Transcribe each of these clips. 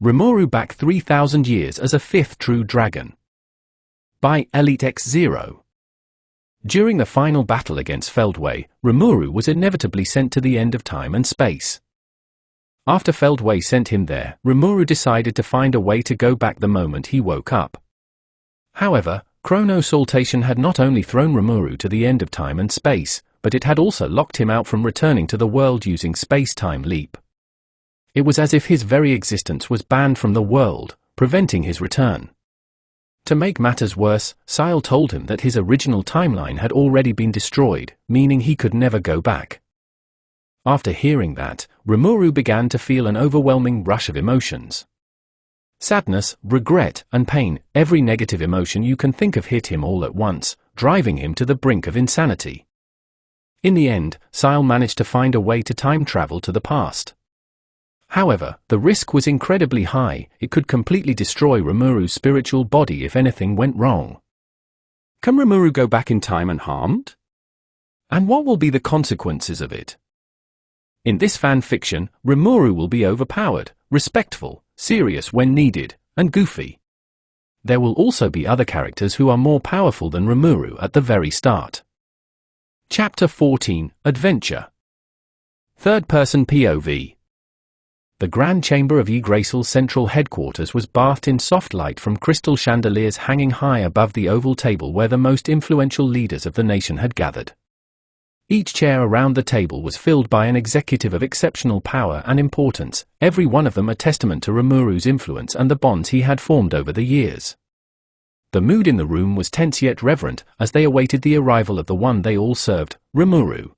Rimuru back 3,000 years as a fifth true dragon. By Elite X0. During the final battle against Feldway, Rimuru was inevitably sent to the end of time and space. After Feldway sent him there, Rimuru decided to find a way to go back the moment he woke up. However, Chrono-Saltation had not only thrown Rimuru to the end of time and space, but it had also locked him out from returning to the world using space-time leap. It was as if his very existence was banned from the world, preventing his return. To make matters worse, Ciel told him that his original timeline had already been destroyed, meaning he could never go back. After hearing that, Rimuru began to feel an overwhelming rush of emotions. Sadness, regret, and pain, every negative emotion you can think of hit him all at once, driving him to the brink of insanity. In the end, Ciel managed to find a way to time travel to the past. However, the risk was incredibly high. It could completely destroy Rimuru's spiritual body if anything went wrong. Can Rimuru go back in time unharmed? And what will be the consequences of it? In this fan fiction, Rimuru will be overpowered, respectful, serious when needed, and goofy. There will also be other characters who are more powerful than Rimuru at the very start. Chapter 14, Adventure. Third-person POV. The Grand Chamber of Yggdrasil's central headquarters was bathed in soft light from crystal chandeliers hanging high above the oval table where the most influential leaders of the nation had gathered. Each chair around the table was filled by an executive of exceptional power and importance, every one of them a testament to Rimuru's influence and the bonds he had formed over the years. The mood in the room was tense yet reverent as they awaited the arrival of the one they all served, Rimuru.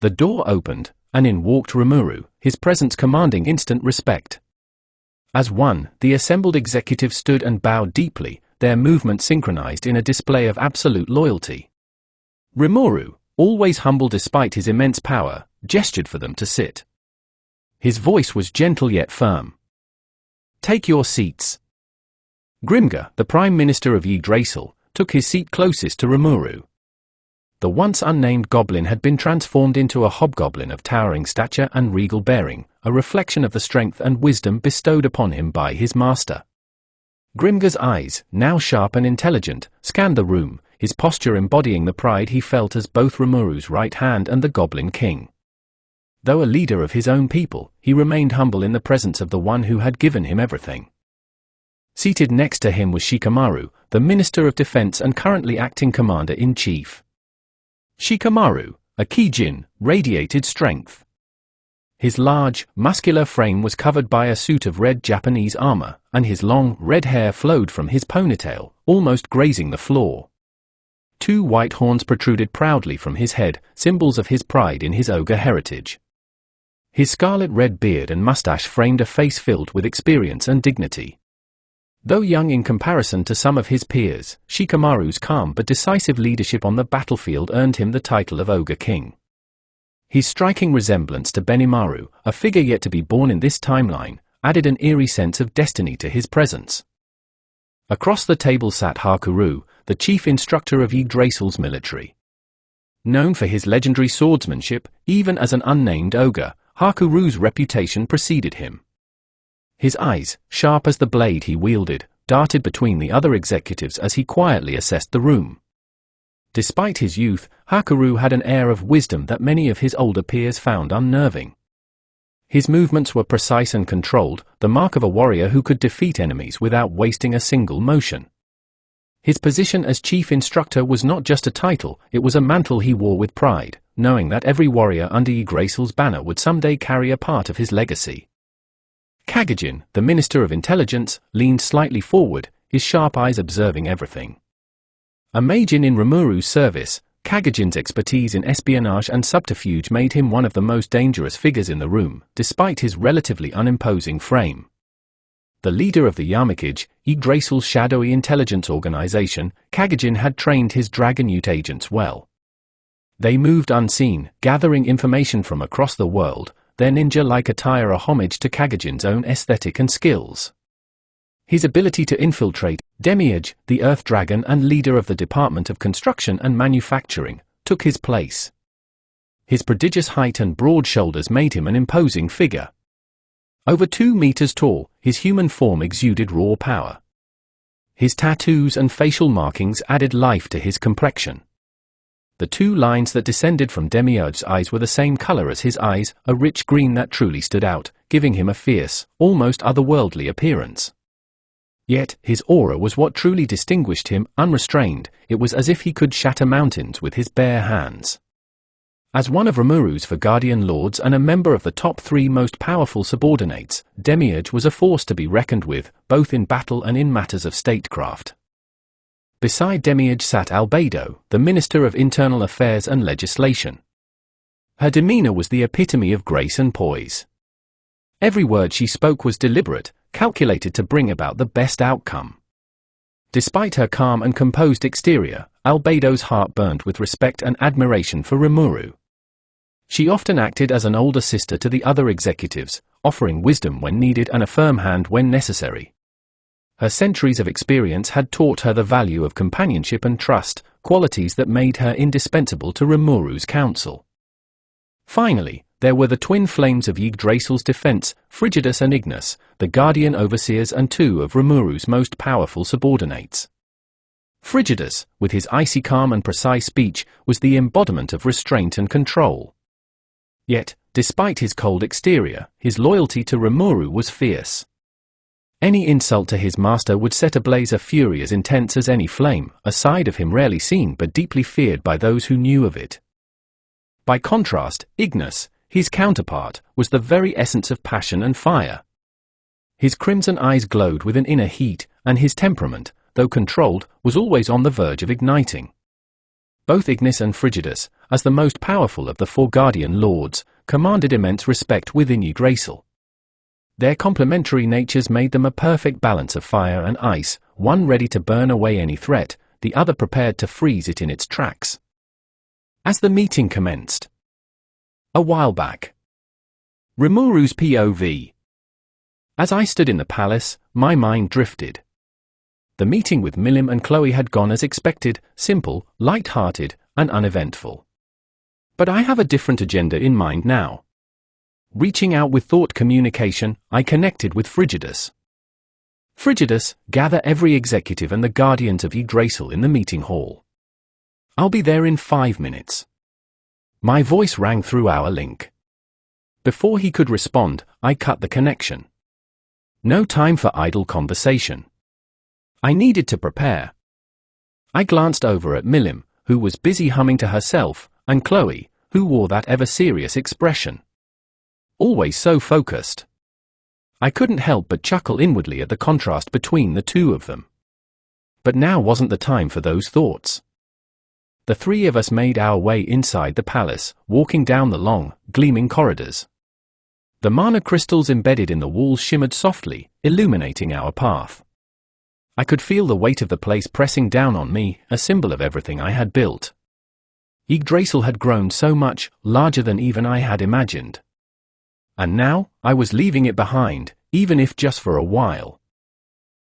The door opened, and in walked Rimuru, his presence commanding instant respect. As one, the assembled executives stood and bowed deeply, their movements synchronized in a display of absolute loyalty. Rimuru, always humble despite his immense power, gestured for them to sit. His voice was gentle yet firm. "Take your seats." Grimgar, the Prime Minister of Yggdrasil, took his seat closest to Rimuru. The once unnamed goblin had been transformed into a hobgoblin of towering stature and regal bearing, a reflection of the strength and wisdom bestowed upon him by his master. Grimgar's eyes, now sharp and intelligent, scanned the room, his posture embodying the pride he felt as both Rimuru's right hand and the Goblin King. Though a leader of his own people, he remained humble in the presence of the one who had given him everything. Seated next to him was Shikamaru, the Minister of Defense and currently acting Commander-in-Chief. Shikamaru, a Kijin, radiated strength. His large, muscular frame was covered by a suit of red Japanese armor, and his long, red hair flowed from his ponytail, almost grazing the floor. Two white horns protruded proudly from his head, symbols of his pride in his ogre heritage. His scarlet-red beard and mustache framed a face filled with experience and dignity. Though young in comparison to some of his peers, Shikamaru's calm but decisive leadership on the battlefield earned him the title of Ogre King. His striking resemblance to Benimaru, a figure yet to be born in this timeline, added an eerie sense of destiny to his presence. Across the table sat Hakuru, the chief instructor of Yggdrasil's military. Known for his legendary swordsmanship, even as an unnamed ogre, Hakuru's reputation preceded him. His eyes, sharp as the blade he wielded, darted between the other executives as he quietly assessed the room. Despite his youth, Hakuru had an air of wisdom that many of his older peers found unnerving. His movements were precise and controlled, the mark of a warrior who could defeat enemies without wasting a single motion. His position as chief instructor was not just a title, it was a mantle he wore with pride, knowing that every warrior under Yggdrasil's banner would someday carry a part of his legacy. Kagejin, the Minister of Intelligence, leaned slightly forward, his sharp eyes observing everything. A Majin in Rimuru's service, Kagejin's expertise in espionage and subterfuge made him one of the most dangerous figures in the room, despite his relatively unimposing frame. The leader of the Yarmikage, Yggdrasil's shadowy intelligence organization, Kagejin had trained his Dragon Youth agents well. They moved unseen, gathering information from across the world, their ninja-like attire a homage to Kagejin's own aesthetic and skills. His ability to infiltrate, Demiurge, the Earth Dragon and leader of the Department of Construction and Manufacturing, took his place. His prodigious height and broad shoulders made him an imposing figure. Over 2 meters tall, his human form exuded raw power. His tattoos and facial markings added life to his complexion. The two lines that descended from Demiurge's eyes were the same color as his eyes, a rich green that truly stood out, giving him a fierce, almost otherworldly appearance. Yet, his aura was what truly distinguished him. Unrestrained, it was as if he could shatter mountains with his bare hands. As one of Rimuru's Guardian Lords and a member of the top 3 most powerful subordinates, Demiurge was a force to be reckoned with, both in battle and in matters of statecraft. Beside Demiurge sat Albedo, the Minister of Internal Affairs and Legislation. Her demeanor was the epitome of grace and poise. Every word she spoke was deliberate, calculated to bring about the best outcome. Despite her calm and composed exterior, Albedo's heart burned with respect and admiration for Rimuru. She often acted as an older sister to the other executives, offering wisdom when needed and a firm hand when necessary. Her centuries of experience had taught her the value of companionship and trust, qualities that made her indispensable to Rimuru's council. Finally, there were the twin flames of Yggdrasil's defense, Frigidus and Ignis, the guardian overseers and 2 of Rimuru's most powerful subordinates. Frigidus, with his icy calm and precise speech, was the embodiment of restraint and control. Yet, despite his cold exterior, his loyalty to Rimuru was fierce. Any insult to his master would set ablaze a fury as intense as any flame, a side of him rarely seen but deeply feared by those who knew of it. By contrast, Ignis, his counterpart, was the very essence of passion and fire. His crimson eyes glowed with an inner heat, and his temperament, though controlled, was always on the verge of igniting. Both Ignis and Frigidus, as the most powerful of the 4 Guardian Lords, commanded immense respect within Yggdrasil. Their complementary natures made them a perfect balance of fire and ice, one ready to burn away any threat, the other prepared to freeze it in its tracks. As the meeting commenced. A while back. Rimuru's POV. As I stood in the palace, my mind drifted. The meeting with Milim and Chloe had gone as expected, simple, light-hearted, and uneventful. But I have a different agenda in mind now. Reaching out with thought communication, I connected with Frigidus. Frigidus, gather every executive and the guardians of Yggdrasil in the meeting hall. I'll be there in 5 minutes. My voice rang through our link. Before he could respond, I cut the connection. No time for idle conversation. I needed to prepare. I glanced over at Milim, who was busy humming to herself, and Chloe, who wore that ever-serious expression. Always so focused. I couldn't help but chuckle inwardly at the contrast between the 2 of them. But now wasn't the time for those thoughts. The 3 of us made our way inside the palace, walking down the long, gleaming corridors. The mana crystals embedded in the walls shimmered softly, illuminating our path. I could feel the weight of the place pressing down on me, a symbol of everything I had built. Yggdrasil had grown so much, larger than even I had imagined. And now, I was leaving it behind, even if just for a while.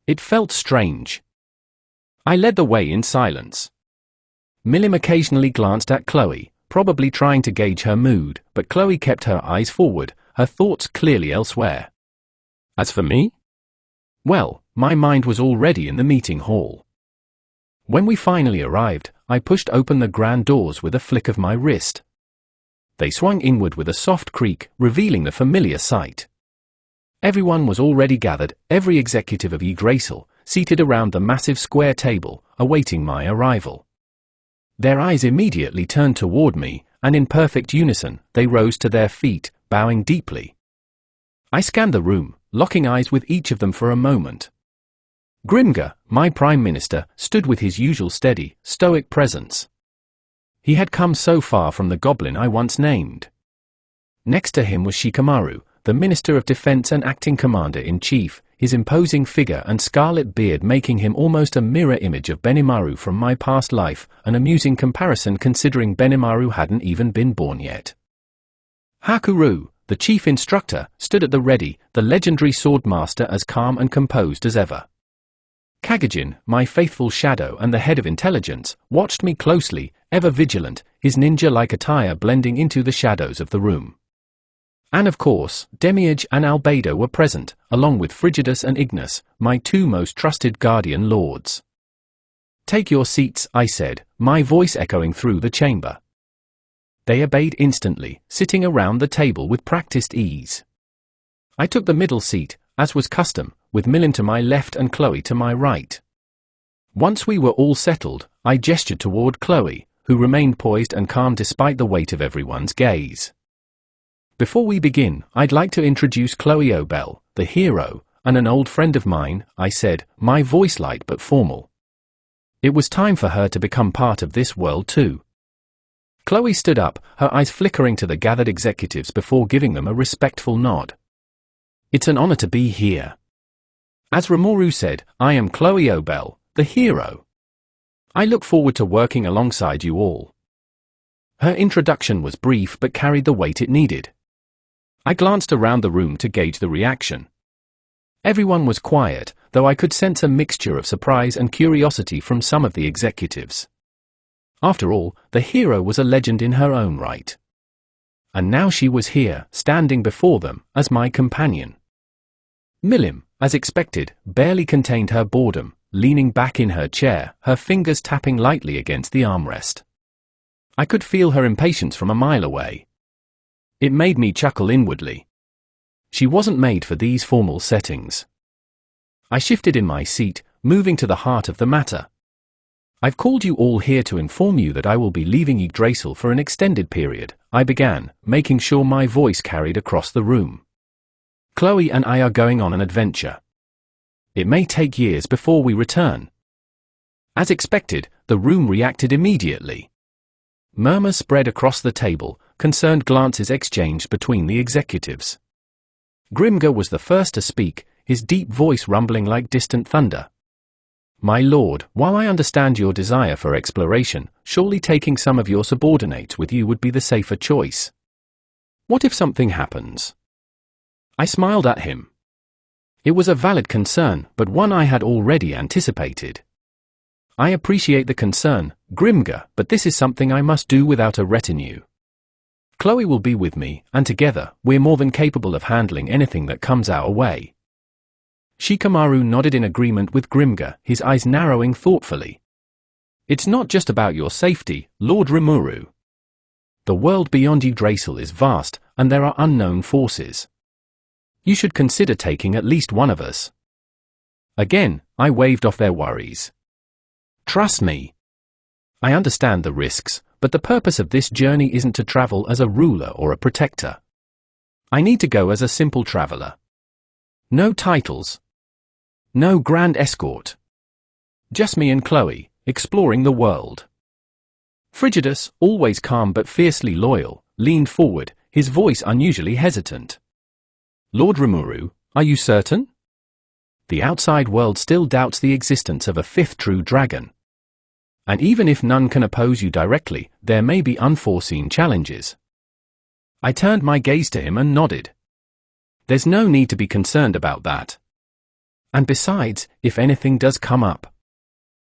It felt strange. I led the way in silence. Milim occasionally glanced at Chloe, probably trying to gauge her mood, but Chloe kept her eyes forward, her thoughts clearly elsewhere. As for me? Well, my mind was already in the meeting hall. When we finally arrived, I pushed open the grand doors with a flick of my wrist. They swung inward with a soft creak, revealing the familiar sight. Everyone was already gathered, every executive of Yggdrasil, seated around the massive square table, awaiting my arrival. Their eyes immediately turned toward me, and in perfect unison, they rose to their feet, bowing deeply. I scanned the room, locking eyes with each of them for a moment. Grimgar, my Prime Minister, stood with his usual steady, stoic presence. He had come so far from the goblin I once named. Next to him was Shikamaru, the Minister of Defense and Acting Commander-in-Chief, his imposing figure and scarlet beard making him almost a mirror image of Benimaru from my past life, an amusing comparison considering Benimaru hadn't even been born yet. Hakuru, the Chief Instructor, stood at the ready, the legendary swordmaster as calm and composed as ever. Kagujin, my faithful shadow and the head of intelligence, watched me closely, ever vigilant, his ninja-like attire blending into the shadows of the room. And of course, Demiurge and Albedo were present, along with Frigidus and Ignis, my two most trusted guardian lords. "Take your seats," I said, my voice echoing through the chamber. They obeyed instantly, sitting around the table with practiced ease. I took the middle seat, as was custom, with Milim to my left and Chloe to my right. Once we were all settled, I gestured toward Chloe, who remained poised and calm despite the weight of everyone's gaze. "Before we begin, I'd like to introduce Chloe Obel, the hero, and an old friend of mine," I said, my voice light but formal. It was time for her to become part of this world too. Chloe stood up, her eyes flickering to the gathered executives before giving them a respectful nod. "It's an honor to be here. As Rimuru said, I am Chloe Obel, the hero. I look forward to working alongside you all." Her introduction was brief but carried the weight it needed. I glanced around the room to gauge the reaction. Everyone was quiet, though I could sense a mixture of surprise and curiosity from some of the executives. After all, the hero was a legend in her own right. And now she was here, standing before them, as my companion. Milim, as expected, barely contained her boredom, leaning back in her chair, her fingers tapping lightly against the armrest. I could feel her impatience from a mile away. It made me chuckle inwardly. She wasn't made for these formal settings. I shifted in my seat, moving to the heart of the matter. "I've called you all here to inform you that I will be leaving Yggdrasil for an extended period," I began, making sure my voice carried across the room. "Chloe and I are going on an adventure. It may take years before we return." As expected, the room reacted immediately. Murmurs spread across the table, concerned glances exchanged between the executives. Grimger was the first to speak, his deep voice rumbling like distant thunder. "My lord, while I understand your desire for exploration, surely taking some of your subordinates with you would be the safer choice. What if something happens?" I smiled at him. It was a valid concern, but one I had already anticipated. "I appreciate the concern, Grimger, but this is something I must do without a retinue. Chloe will be with me, and together, we're more than capable of handling anything that comes our way." Shikamaru nodded in agreement with Grimger, his eyes narrowing thoughtfully. "It's not just about your safety, Lord Rimuru. The world beyond Yggdrasil is vast, and there are unknown forces. You should consider taking at least one of us." Again, I waved off their worries. "Trust me. I understand the risks, but the purpose of this journey isn't to travel as a ruler or a protector. I need to go as a simple traveler. No titles. No grand escort. Just me and Chloe, exploring the world." Frigidus, always calm but fiercely loyal, leaned forward, his voice unusually hesitant. "Lord Rimuru, are you certain? The outside world still doubts the existence of a fifth true dragon. And even if none can oppose you directly, there may be unforeseen challenges." I turned my gaze to him and nodded. "There's no need to be concerned about that. And besides, if anything does come up..."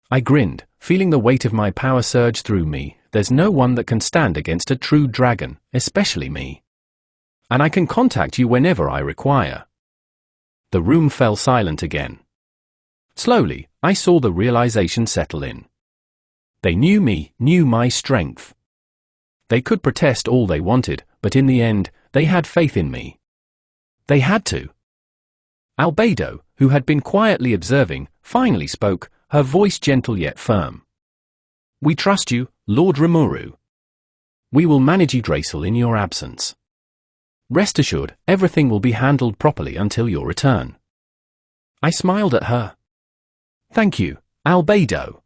I grinned, feeling the weight of my power surge through me. "There's no one that can stand against a true dragon, especially me. And I can contact you whenever I require." The room fell silent again. Slowly, I saw the realization settle in. They knew me, knew my strength. They could protest all they wanted, but in the end, they had faith in me. They had to. Albedo, who had been quietly observing, finally spoke, her voice gentle yet firm. "We trust you, Lord Rimuru. We will manage Yggdrasil in your absence. Rest assured, everything will be handled properly until your return." I smiled at her. "Thank you, Albedo.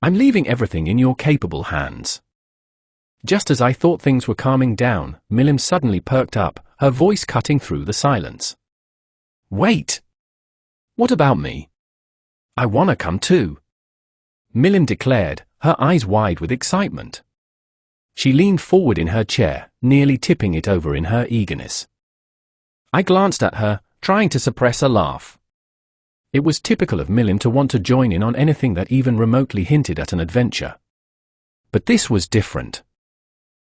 I'm leaving everything in your capable hands." Just as I thought things were calming down, Milim suddenly perked up, her voice cutting through the silence. "Wait! What about me? I wanna come too," Milim declared, her eyes wide with excitement. She leaned forward in her chair, nearly tipping it over in her eagerness. I glanced at her, trying to suppress a laugh. It was typical of Milim to want to join in on anything that even remotely hinted at an adventure. But this was different.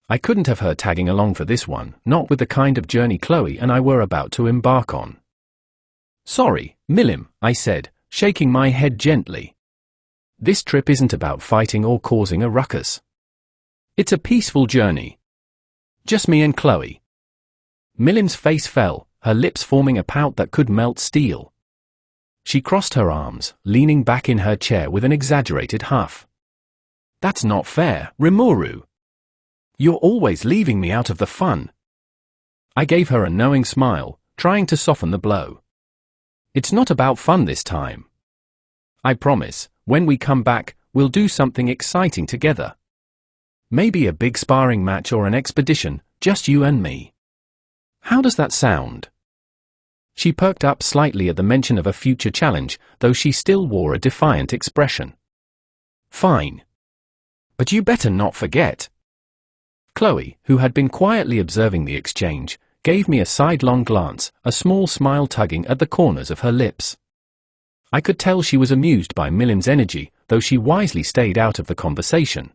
I couldn't have her tagging along for this one, not with the kind of journey Chloe and I were about to embark on. Sorry, Milim, I said, shaking my head gently. This trip isn't about fighting or causing a ruckus. It's a peaceful journey. Just me and Chloe. Milim's face fell, her lips forming a pout that could melt steel. She crossed her arms, leaning back in her chair with an exaggerated huff. That's not fair, Rimuru. You're always leaving me out of the fun. I gave her a knowing smile, trying to soften the blow. It's not about fun this time. I promise, when we come back, we'll do something exciting together. Maybe a big sparring match or an expedition, just you and me. How does that sound? She perked up slightly at the mention of a future challenge, though she still wore a defiant expression. Fine. But you better not forget. Chloe, who had been quietly observing the exchange, gave me a sidelong glance, a small smile tugging at the corners of her lips. I could tell she was amused by Milim's energy, though she wisely stayed out of the conversation.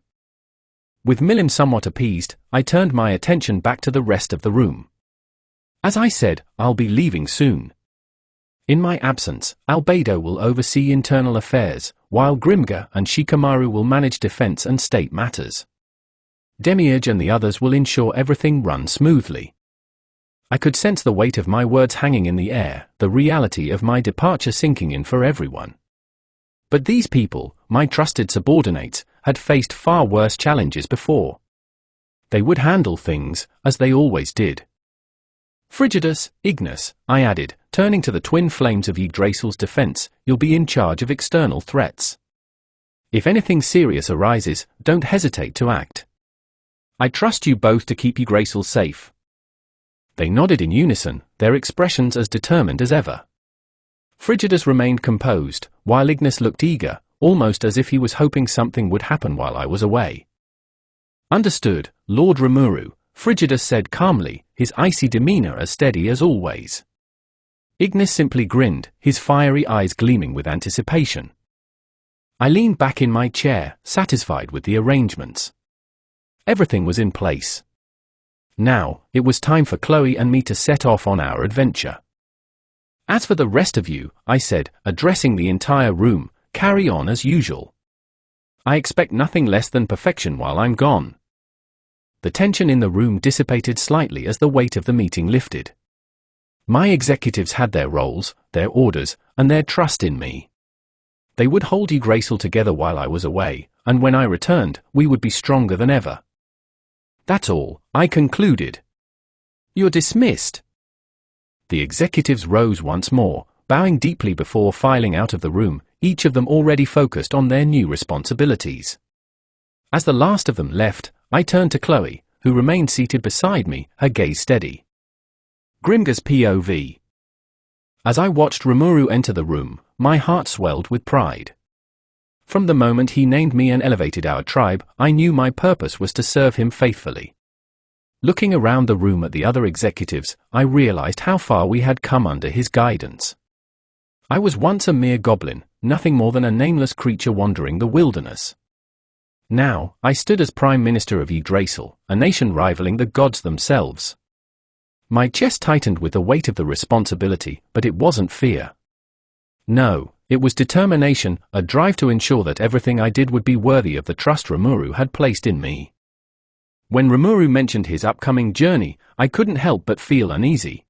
With Milim somewhat appeased, I turned my attention back to the rest of the room. As I said, I'll be leaving soon. In my absence, Albedo will oversee internal affairs, while Grimga and Shikamaru will manage defense and state matters. Demiurge and the others will ensure everything runs smoothly. I could sense the weight of my words hanging in the air, the reality of my departure sinking in for everyone. But these people, my trusted subordinates, had faced far worse challenges before. They would handle things, as they always did. Frigidus, Ignis, I added, turning to the twin flames of Yggdrasil's defense, you'll be in charge of external threats. If anything serious arises, don't hesitate to act. I trust you both to keep Yggdrasil safe. They nodded in unison, their expressions as determined as ever. Frigidus remained composed, while Ignis looked eager, almost as if he was hoping something would happen while I was away. Understood, Lord Rimuru, Frigidus said calmly, his icy demeanor as steady as always. Ignis simply grinned, his fiery eyes gleaming with anticipation. I leaned back in my chair, satisfied with the arrangements. Everything was in place. Now, it was time for Chloe and me to set off on our adventure. As for the rest of you, I said, addressing the entire room, carry on as usual. I expect nothing less than perfection while I'm gone. The tension in the room dissipated slightly as the weight of the meeting lifted. My executives had their roles, their orders, and their trust in me. They would hold Yggdrasil together while I was away, and when I returned, we would be stronger than ever. That's all, I concluded. You're dismissed. The executives rose once more, bowing deeply before filing out of the room, each of them already focused on their new responsibilities. As the last of them left, I turned to Chloe, who remained seated beside me, her gaze steady. Grimga's POV. As I watched Rimuru enter the room, my heart swelled with pride. From the moment he named me and elevated our tribe, I knew my purpose was to serve him faithfully. Looking around the room at the other executives, I realized how far we had come under his guidance. I was once a mere goblin, nothing more than a nameless creature wandering the wilderness. Now, I stood as Prime Minister of Yggdrasil, a nation rivaling the gods themselves. My chest tightened with the weight of the responsibility, but it wasn't fear. No, it was determination, a drive to ensure that everything I did would be worthy of the trust Rimuru had placed in me. When Rimuru mentioned his upcoming journey, I couldn't help but feel uneasy.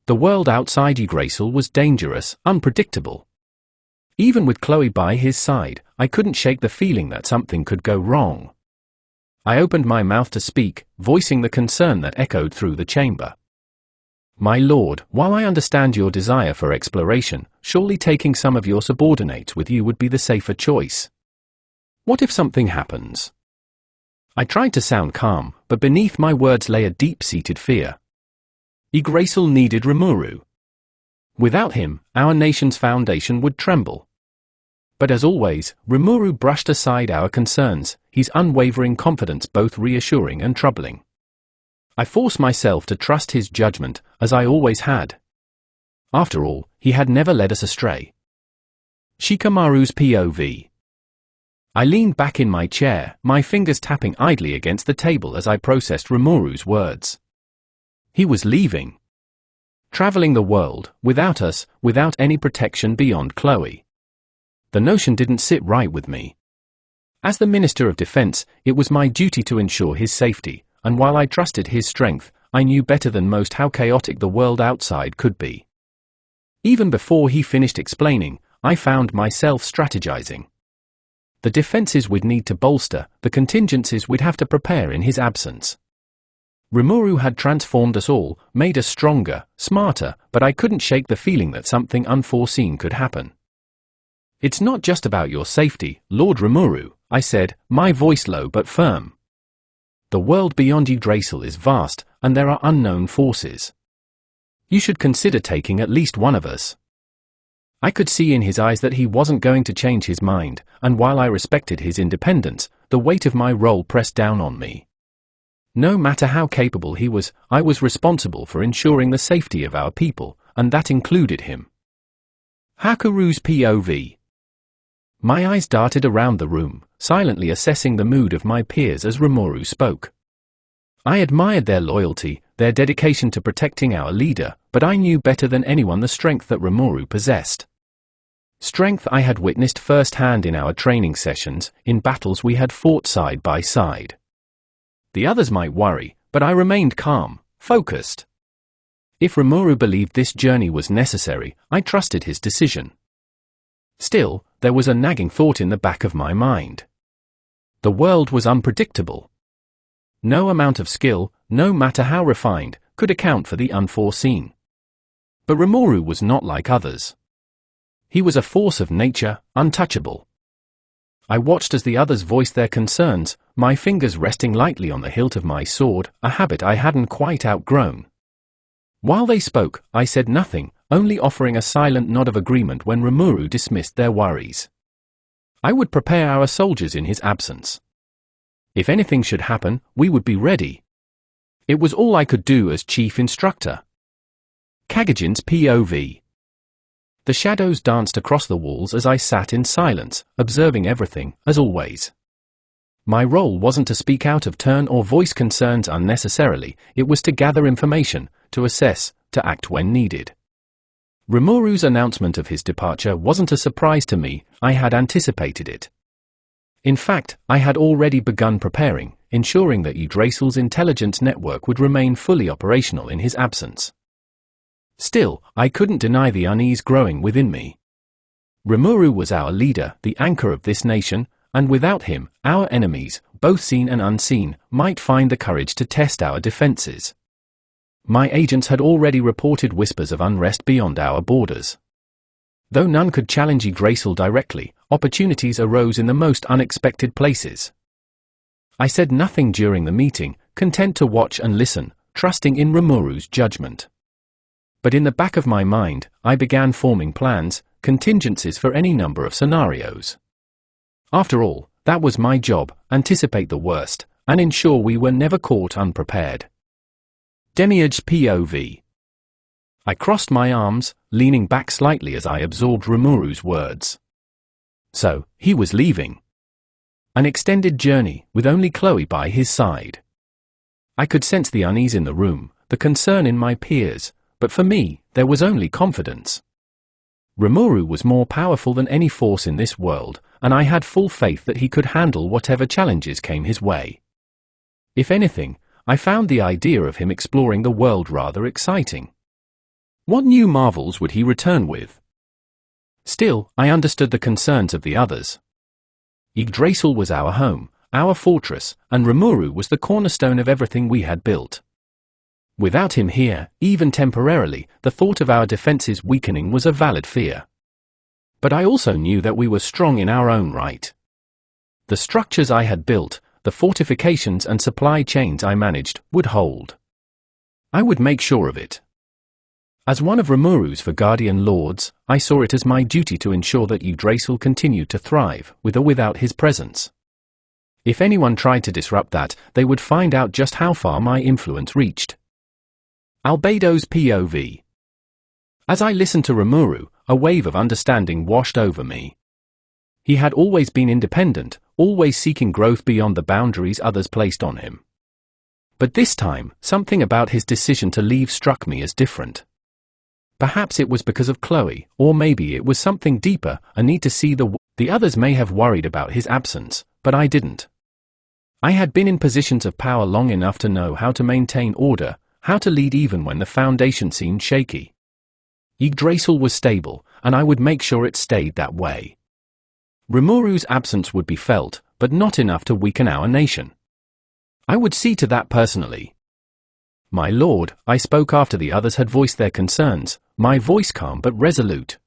The world outside Yggdrasil was dangerous, unpredictable. Even with Chloe by his side, I couldn't shake the feeling that something could go wrong. I opened my mouth to speak, voicing the concern that echoed through the chamber. My lord, while I understand your desire for exploration, surely taking some of your subordinates with you would be the safer choice. What if something happens? I tried to sound calm, but beneath my words lay a deep-seated fear. Yggdrasil needed Rimuru. Without him, our nation's foundation would tremble. But as always, Rimuru brushed aside our concerns, his unwavering confidence both reassuring and troubling. I forced myself to trust his judgment, as I always had. After all, he had never led us astray. Shikamaru's POV. I leaned back in my chair, my fingers tapping idly against the table as I processed Rimuru's words. He was leaving. Traveling the world, without us, without any protection beyond Chloe. The notion didn't sit right with me. As the Minister of Defense, it was my duty to ensure his safety, and while I trusted his strength, I knew better than most how chaotic the world outside could be. Even before he finished explaining, I found myself strategizing. The defenses we'd need to bolster, the contingencies we'd have to prepare in his absence. Rimuru had transformed us all, made us stronger, smarter, but I couldn't shake the feeling that something unforeseen could happen. It's not just about your safety, Lord Rimuru, I said, my voice low but firm. The world beyond Yggdrasil is vast, and there are unknown forces. You should consider taking at least one of us. I could see in his eyes that he wasn't going to change his mind, and while I respected his independence, the weight of my role pressed down on me. No matter how capable he was, I was responsible for ensuring the safety of our people, and that included him. Hakuru's POV. My eyes darted around the room, silently assessing the mood of my peers as Rimuru spoke. I admired their loyalty, their dedication to protecting our leader, but I knew better than anyone the strength that Rimuru possessed. Strength I had witnessed firsthand in our training sessions, in battles we had fought side by side. The others might worry, but I remained calm, focused. If Rimuru believed this journey was necessary, I trusted his decision. Still, there was a nagging thought in the back of my mind. The world was unpredictable. No amount of skill, no matter how refined, could account for the unforeseen. But Rimuru was not like others. He was a force of nature, untouchable. I watched as the others voiced their concerns, my fingers resting lightly on the hilt of my sword, a habit I hadn't quite outgrown. While they spoke, I said nothing, only offering a silent nod of agreement when Rimuru dismissed their worries. I would prepare our soldiers in his absence. If anything should happen, we would be ready. It was all I could do as chief instructor. Kagejin's POV. The shadows danced across the walls as I sat in silence, observing everything, as always. My role wasn't to speak out of turn or voice concerns unnecessarily, it was to gather information, to assess, to act when needed. Rimuru's announcement of his departure wasn't a surprise to me, I had anticipated it. In fact, I had already begun preparing, ensuring that Yggdrasil's intelligence network would remain fully operational in his absence. Still, I couldn't deny the unease growing within me. Rimuru was our leader, the anchor of this nation, and without him, our enemies, both seen and unseen, might find the courage to test our defenses. My agents had already reported whispers of unrest beyond our borders. Though none could challenge Yggdrasil directly, opportunities arose in the most unexpected places. I said nothing during the meeting, content to watch and listen, trusting in Rimuru's judgment. But in the back of my mind, I began forming plans, contingencies for any number of scenarios. After all, that was my job, anticipate the worst, and ensure we were never caught unprepared. Demiurge's POV. I crossed my arms, leaning back slightly as I absorbed Rimuru's words. So, he was leaving. An extended journey, with only Chloe by his side. I could sense the unease in the room, the concern in my peers, but for me, there was only confidence. Rimuru was more powerful than any force in this world, and I had full faith that he could handle whatever challenges came his way. If anything, I found the idea of him exploring the world rather exciting. What new marvels would he return with? Still, I understood the concerns of the others. Yggdrasil was our home, our fortress, and Rimuru was the cornerstone of everything we had built. Without him here, even temporarily, the thought of our defenses weakening was a valid fear. But I also knew that we were strong in our own right. The structures I had built, the fortifications and supply chains I managed, would hold. I would make sure of it. As one of Rimuru's Vargadian lords, I saw it as my duty to ensure that Yggdrasil continued to thrive, with or without his presence. If anyone tried to disrupt that, they would find out just how far my influence reached. Albedo's POV. As I listened to Rimuru, a wave of understanding washed over me. He had always been independent, always seeking growth beyond the boundaries others placed on him. But this time, something about his decision to leave struck me as different. Perhaps it was because of Chloe, or maybe it was something deeper, a need to see the others may have worried about his absence, but I didn't. I had been in positions of power long enough to know how to maintain order, how to lead even when the foundation seemed shaky. Yggdrasil was stable, and I would make sure it stayed that way. Rimuru's absence would be felt, but not enough to weaken our nation. I would see to that personally. My lord, I spoke after the others had voiced their concerns, my voice calm but resolute.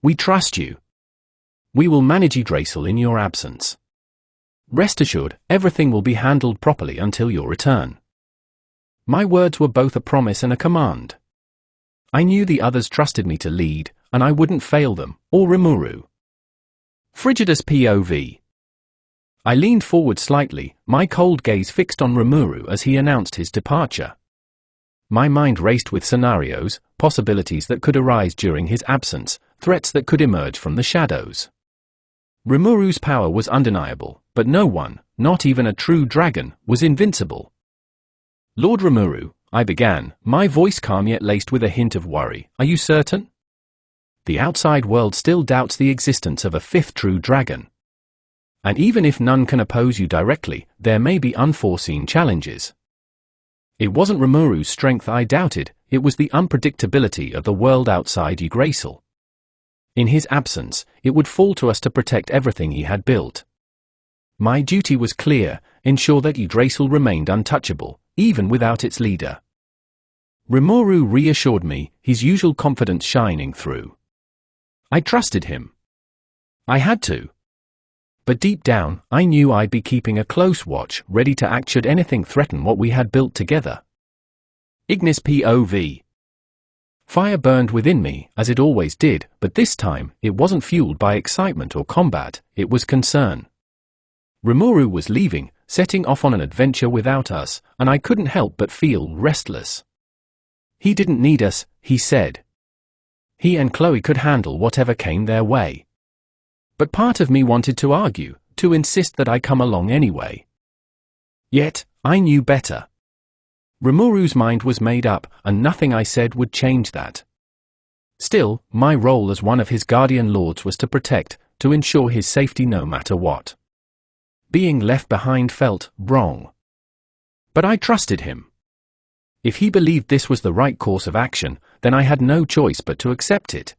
We trust you. We will manage Yggdrasil in your absence. Rest assured, everything will be handled properly until your return. My words were both a promise and a command. I knew the others trusted me to lead, and I wouldn't fail them, or Rimuru. Frigidus POV. I leaned forward slightly, my cold gaze fixed on Rimuru as he announced his departure. My mind raced with scenarios, possibilities that could arise during his absence, threats that could emerge from the shadows. Rimuru's power was undeniable, but no one, not even a true dragon, was invincible. Lord Rimuru, I began, my voice calm yet laced with a hint of worry, are you certain? The outside world still doubts the existence of a fifth true dragon. And even if none can oppose you directly, there may be unforeseen challenges. It wasn't Rimuru's strength I doubted, it was the unpredictability of the world outside Yggdrasil. In his absence, it would fall to us to protect everything he had built. My duty was clear, ensure that Yggdrasil remained untouchable, even without its leader. Rimuru reassured me, his usual confidence shining through. I trusted him. I had to. But deep down, I knew I'd be keeping a close watch, ready to act should anything threaten what we had built together. Ignis POV. Fire burned within me, as it always did, but this time, it wasn't fueled by excitement or combat, it was concern. Rimuru was leaving, setting off on an adventure without us, and I couldn't help but feel restless. He didn't need us, he said. He and Chloe could handle whatever came their way. But part of me wanted to argue, to insist that I come along anyway. Yet, I knew better. Rimuru's mind was made up, and nothing I said would change that. Still, my role as one of his guardian lords was to protect, to ensure his safety no matter what. Being left behind felt wrong. But I trusted him. If he believed this was the right course of action, then I had no choice but to accept it.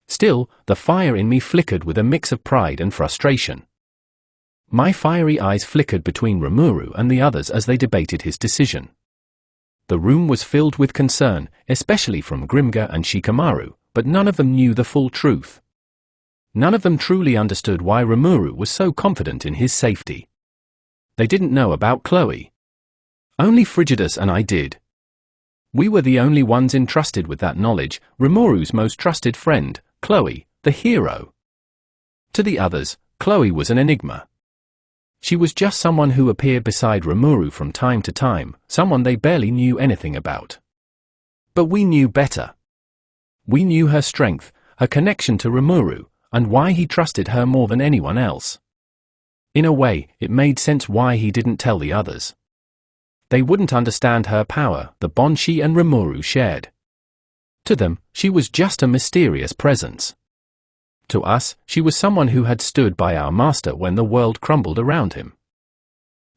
Still, the fire in me flickered with a mix of pride and frustration. My fiery eyes flickered between Rimuru and the others as they debated his decision. The room was filled with concern, especially from Grimga and Shikamaru, but none of them knew the full truth. None of them truly understood why Rimuru was so confident in his safety. They didn't know about Chloe. Only Frigidus and I did. We were the only ones entrusted with that knowledge, Rimuru's most trusted friend, Chloe, the hero. To the others, Chloe was an enigma. She was just someone who appeared beside Rimuru from time to time, someone they barely knew anything about. But we knew better. We knew her strength, her connection to Rimuru, and why he trusted her more than anyone else. In a way, it made sense why he didn't tell the others. They wouldn't understand her power, the bond she and Rimuru shared. To them, she was just a mysterious presence. To us, she was someone who had stood by our master when the world crumbled around him.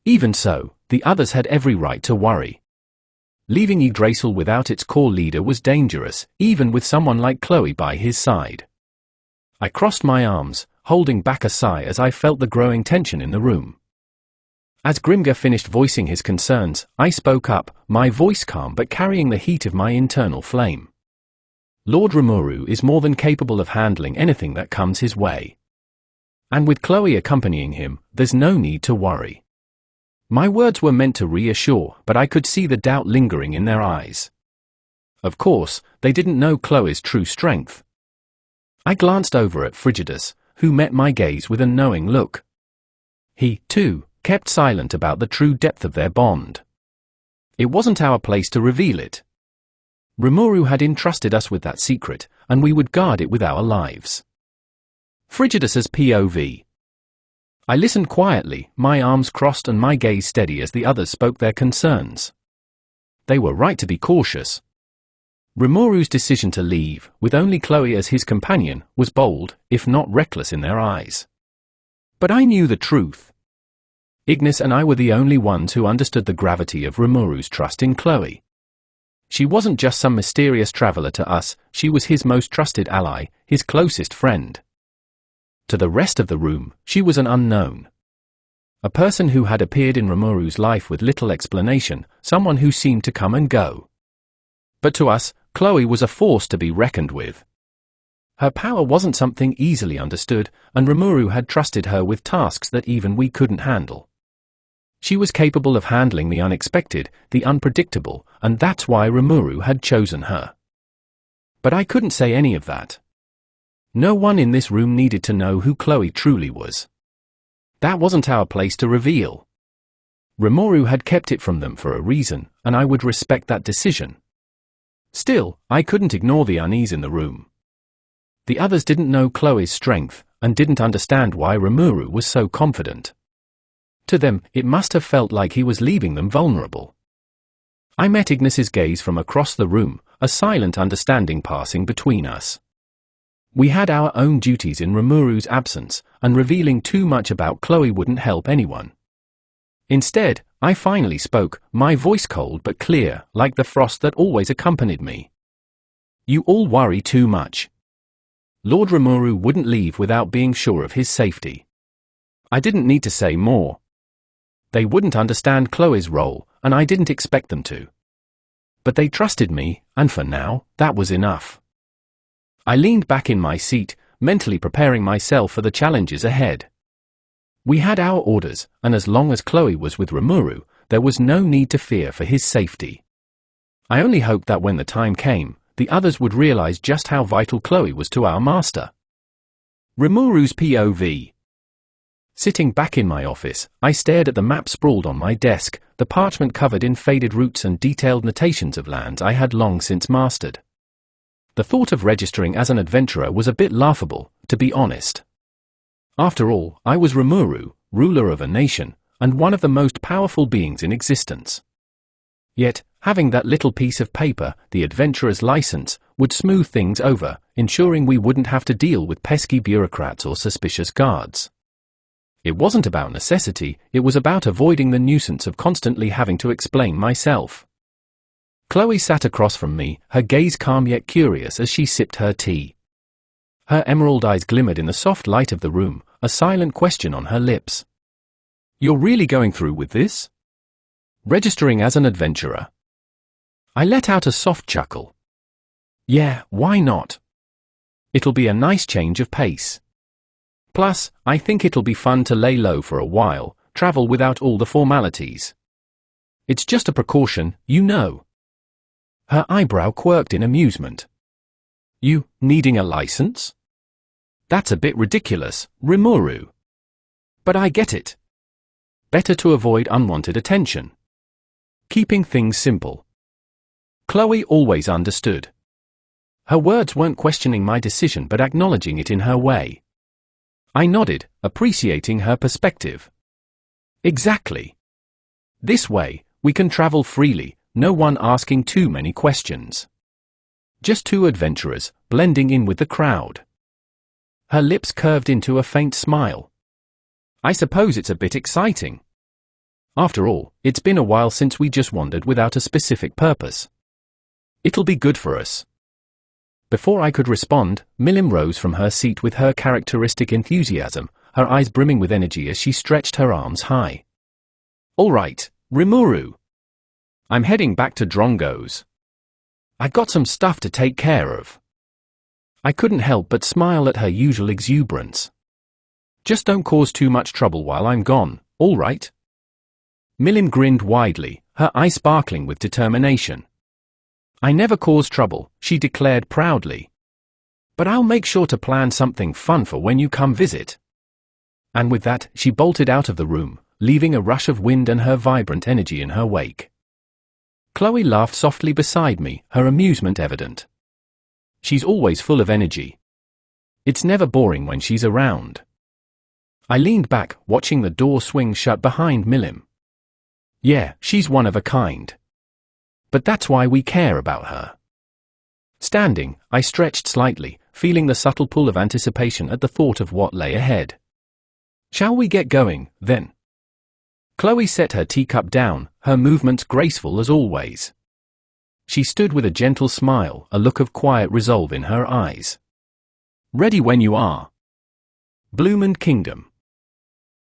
Even so, the others had every right to worry. Leaving Yggdrasil without its core leader was dangerous, even with someone like Chloe by his side. I crossed my arms, holding back a sigh as I felt the growing tension in the room. As Grimga finished voicing his concerns, I spoke up, my voice calm but carrying the heat of my internal flame. Lord Rimuru is more than capable of handling anything that comes his way. And with Chloe accompanying him, there's no need to worry. My words were meant to reassure, but I could see the doubt lingering in their eyes. Of course, they didn't know Chloe's true strength. I glanced over at Frigidus, who met my gaze with a knowing look. He, too, kept silent about the true depth of their bond. It wasn't our place to reveal it. Rimuru had entrusted us with that secret, and we would guard it with our lives. Frigidus's POV. I listened quietly, my arms crossed and my gaze steady as the others spoke their concerns. They were right to be cautious. Rimuru's decision to leave, with only Chloe as his companion, was bold, if not reckless in their eyes. But I knew the truth. Ignis and I were the only ones who understood the gravity of Rimuru's trust in Chloe. She wasn't just some mysterious traveler to us, she was his most trusted ally, his closest friend. To the rest of the room, she was an unknown. A person who had appeared in Rimuru's life with little explanation, someone who seemed to come and go. But to us, Chloe was a force to be reckoned with. Her power wasn't something easily understood, and Rimuru had trusted her with tasks that even we couldn't handle. She was capable of handling the unexpected, the unpredictable, and that's why Rimuru had chosen her. But I couldn't say any of that. No one in this room needed to know who Chloe truly was. That wasn't our place to reveal. Rimuru had kept it from them for a reason, and I would respect that decision. Still, I couldn't ignore the unease in the room. The others didn't know Chloe's strength, and didn't understand why Rimuru was so confident. To them, it must have felt like he was leaving them vulnerable. I met Ignis's gaze from across the room, a silent understanding passing between us. We had our own duties in Rimuru's absence, and revealing too much about Chloe wouldn't help anyone. Instead, I finally spoke, my voice cold but clear, like the frost that always accompanied me. You all worry too much. Lord Rimuru wouldn't leave without being sure of his safety. I didn't need to say more. They wouldn't understand Chloe's role, and I didn't expect them to. But they trusted me, and for now, that was enough. I leaned back in my seat, mentally preparing myself for the challenges ahead. We had our orders, and as long as Chloe was with Rimuru, there was no need to fear for his safety. I only hoped that when the time came, the others would realize just how vital Chloe was to our master. Rimuru's POV. Sitting back in my office, I stared at the map sprawled on my desk, the parchment covered in faded routes and detailed notations of lands I had long since mastered. The thought of registering as an adventurer was a bit laughable, to be honest. After all, I was Rimuru, ruler of a nation, and one of the most powerful beings in existence. Yet, having that little piece of paper, the adventurer's license, would smooth things over, ensuring we wouldn't have to deal with pesky bureaucrats or suspicious guards. It wasn't about necessity, it was about avoiding the nuisance of constantly having to explain myself. Chloe sat across from me, her gaze calm yet curious as she sipped her tea. Her emerald eyes glimmered in the soft light of the room, a silent question on her lips. You're really going through with this? Registering as an adventurer? I let out a soft chuckle. Yeah, why not? It'll be a nice change of pace. Plus, I think it'll be fun to lay low for a while, travel without all the formalities. It's just a precaution, you know. Her eyebrow quirked in amusement. You, needing a license? That's a bit ridiculous, Rimuru. But I get it. Better to avoid unwanted attention. Keeping things simple. Chloe always understood. Her words weren't questioning my decision but acknowledging it in her way. I nodded, appreciating her perspective. Exactly. This way, we can travel freely, no one asking too many questions. Just two adventurers, blending in with the crowd. Her lips curved into a faint smile. I suppose it's a bit exciting. After all, it's been a while since we just wandered without a specific purpose. It'll be good for us. Before I could respond, Milim rose from her seat with her characteristic enthusiasm, her eyes brimming with energy as she stretched her arms high. All right, Rimuru. I'm heading back to Drongo's. I got some stuff to take care of. I couldn't help but smile at her usual exuberance. Just don't cause too much trouble while I'm gone, all right? Milim grinned widely, her eyes sparkling with determination. I never cause trouble, she declared proudly. But I'll make sure to plan something fun for when you come visit. And with that, she bolted out of the room, leaving a rush of wind and her vibrant energy in her wake. Chloe laughed softly beside me, her amusement evident. She's always full of energy. It's never boring when she's around. I leaned back, watching the door swing shut behind Milim. Yeah, she's one of a kind. But that's why we care about her. Standing, I stretched slightly, feeling the subtle pull of anticipation at the thought of what lay ahead. Shall we get going, then? Chloe set her teacup down, her movements graceful as always. She stood with a gentle smile, a look of quiet resolve in her eyes. Ready when you are. Bloomond Kingdom.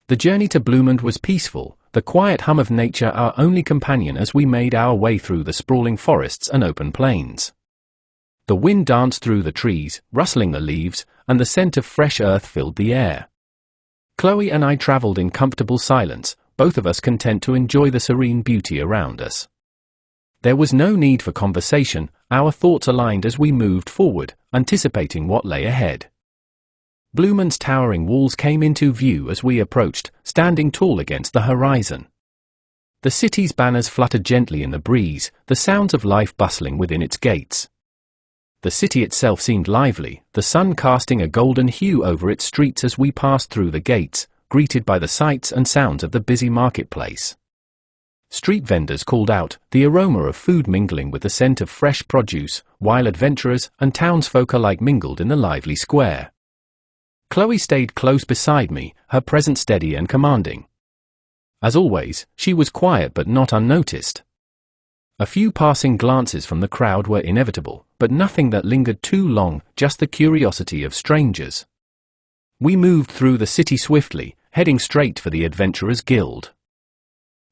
The journey to Bloomond was peaceful, the quiet hum of nature our only companion as we made our way through the sprawling forests and open plains. The wind danced through the trees, rustling the leaves, and the scent of fresh earth filled the air. Chloe and I traveled in comfortable silence, both of us content to enjoy the serene beauty around us. There was no need for conversation, our thoughts aligned as we moved forward, anticipating what lay ahead. Bloomond's towering walls came into view as we approached, standing tall against the horizon. The city's banners fluttered gently in the breeze, the sounds of life bustling within its gates. The city itself seemed lively, the sun casting a golden hue over its streets as we passed through the gates, greeted by the sights and sounds of the busy marketplace. Street vendors called out, the aroma of food mingling with the scent of fresh produce, while adventurers and townsfolk alike mingled in the lively square. Chloe stayed close beside me, her presence steady and commanding. As always, she was quiet but not unnoticed. A few passing glances from the crowd were inevitable, but nothing that lingered too long, just the curiosity of strangers. We moved through the city swiftly, heading straight for the Adventurers Guild.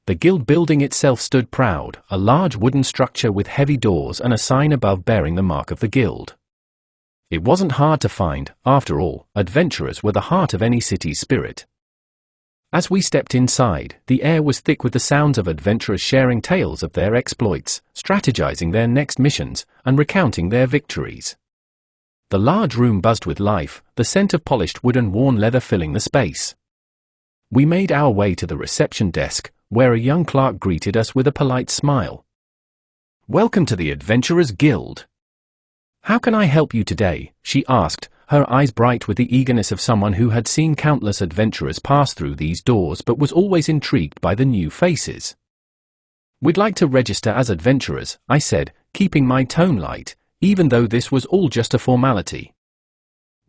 The guild building itself stood proud, a large wooden structure with heavy doors and a sign above bearing the mark of the guild. It wasn't hard to find, after all, adventurers were the heart of any city's spirit. As we stepped inside, the air was thick with the sounds of adventurers sharing tales of their exploits, strategizing their next missions, and recounting their victories. The large room buzzed with life, the scent of polished wood and worn leather filling the space. We made our way to the reception desk, where a young clerk greeted us with a polite smile. "Welcome to the Adventurers Guild. How can I help you today?" she asked, her eyes bright with the eagerness of someone who had seen countless adventurers pass through these doors but was always intrigued by the new faces. "We'd like to register as adventurers," I said, keeping my tone light, even though this was all just a formality.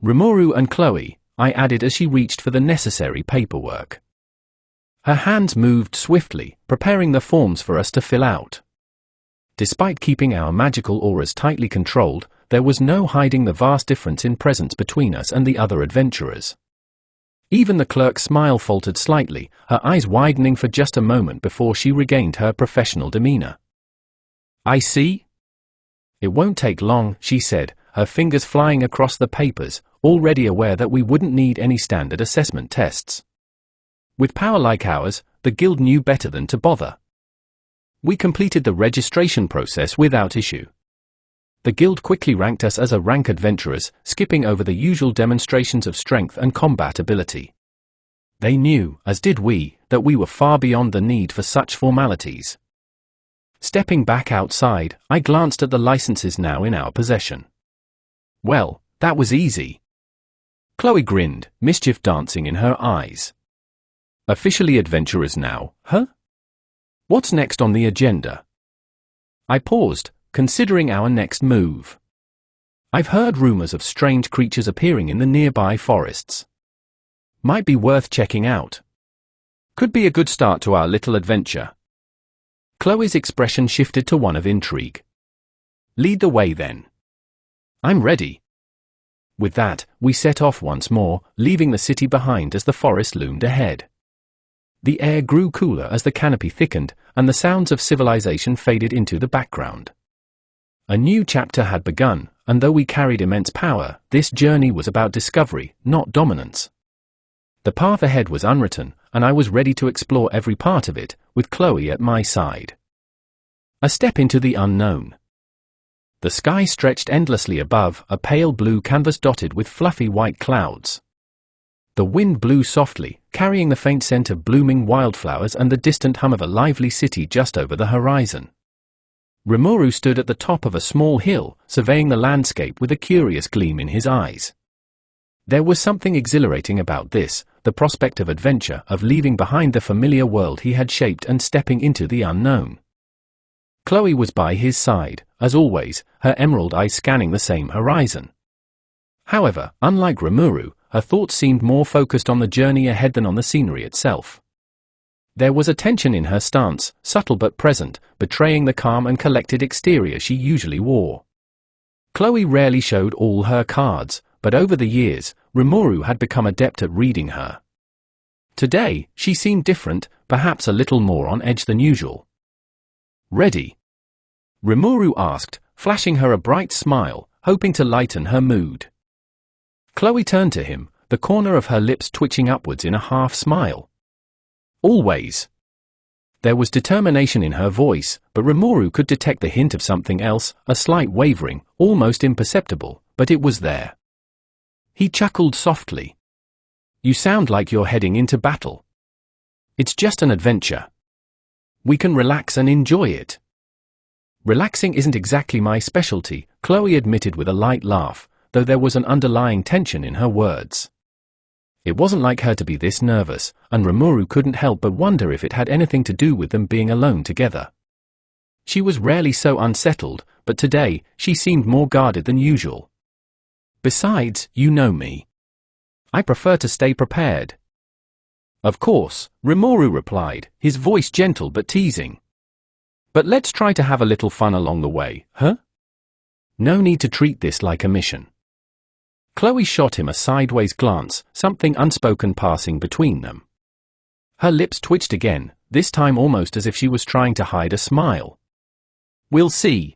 "Rimuru and Chloe," I added as she reached for the necessary paperwork. Her hands moved swiftly, preparing the forms for us to fill out. Despite keeping our magical auras tightly controlled, there was no hiding the vast difference in presence between us and the other adventurers. Even the clerk's smile faltered slightly, her eyes widening for just a moment before she regained her professional demeanor. "I see. It won't take long," she said, her fingers flying across the papers, already aware that we wouldn't need any standard assessment tests. With power like ours, the guild knew better than to bother. We completed the registration process without issue. The guild quickly ranked us as rank adventurers, skipping over the usual demonstrations of strength and combat ability. They knew, as did we, that we were far beyond the need for such formalities. Stepping back outside, I glanced at the licenses now in our possession. Well, that was easy. Chloe grinned, mischief dancing in her eyes. Officially adventurers now, huh? What's next on the agenda? I paused, considering our next move. I've heard rumors of strange creatures appearing in the nearby forests. Might be worth checking out. Could be a good start to our little adventure. Chloe's expression shifted to one of intrigue. Lead the way then. I'm ready. With that, we set off once more, leaving the city behind as the forest loomed ahead. The air grew cooler as the canopy thickened, and the sounds of civilization faded into the background. A new chapter had begun, and though we carried immense power, this journey was about discovery, not dominance. The path ahead was unwritten, and I was ready to explore every part of it, with Chloe at my side. A step into the unknown. The sky stretched endlessly above, a pale blue canvas dotted with fluffy white clouds. The wind blew softly, carrying the faint scent of blooming wildflowers and the distant hum of a lively city just over the horizon. Rimuru stood at the top of a small hill, surveying the landscape with a curious gleam in his eyes. There was something exhilarating about this, the prospect of adventure, of leaving behind the familiar world he had shaped and stepping into the unknown. Chloe was by his side, as always, her emerald eyes scanning the same horizon. However, unlike Rimuru, her thoughts seemed more focused on the journey ahead than on the scenery itself. There was a tension in her stance, subtle but present, betraying the calm and collected exterior she usually wore. Chloe rarely showed all her cards, but over the years, Rimuru had become adept at reading her. Today, she seemed different, perhaps a little more on edge than usual. "Ready?" Rimuru asked, flashing her a bright smile, hoping to lighten her mood. Chloe turned to him, the corner of her lips twitching upwards in a half-smile. "Always." There was determination in her voice, but Rimuru could detect the hint of something else, a slight wavering, almost imperceptible, but it was there. He chuckled softly. "You sound like you're heading into battle." "It's just an adventure. We can relax and enjoy it." "Relaxing isn't exactly my specialty," Chloe admitted with a light laugh, though there was an underlying tension in her words. It wasn't like her to be this nervous, and Rimuru couldn't help but wonder if it had anything to do with them being alone together. She was rarely so unsettled, but today, she seemed more guarded than usual. "Besides, you know me. I prefer to stay prepared." "Of course," Rimuru replied, his voice gentle but teasing. "But let's try to have a little fun along the way, huh? No need to treat this like a mission." Chloe shot him a sideways glance, something unspoken passing between them. Her lips twitched again, this time almost as if she was trying to hide a smile. "We'll see."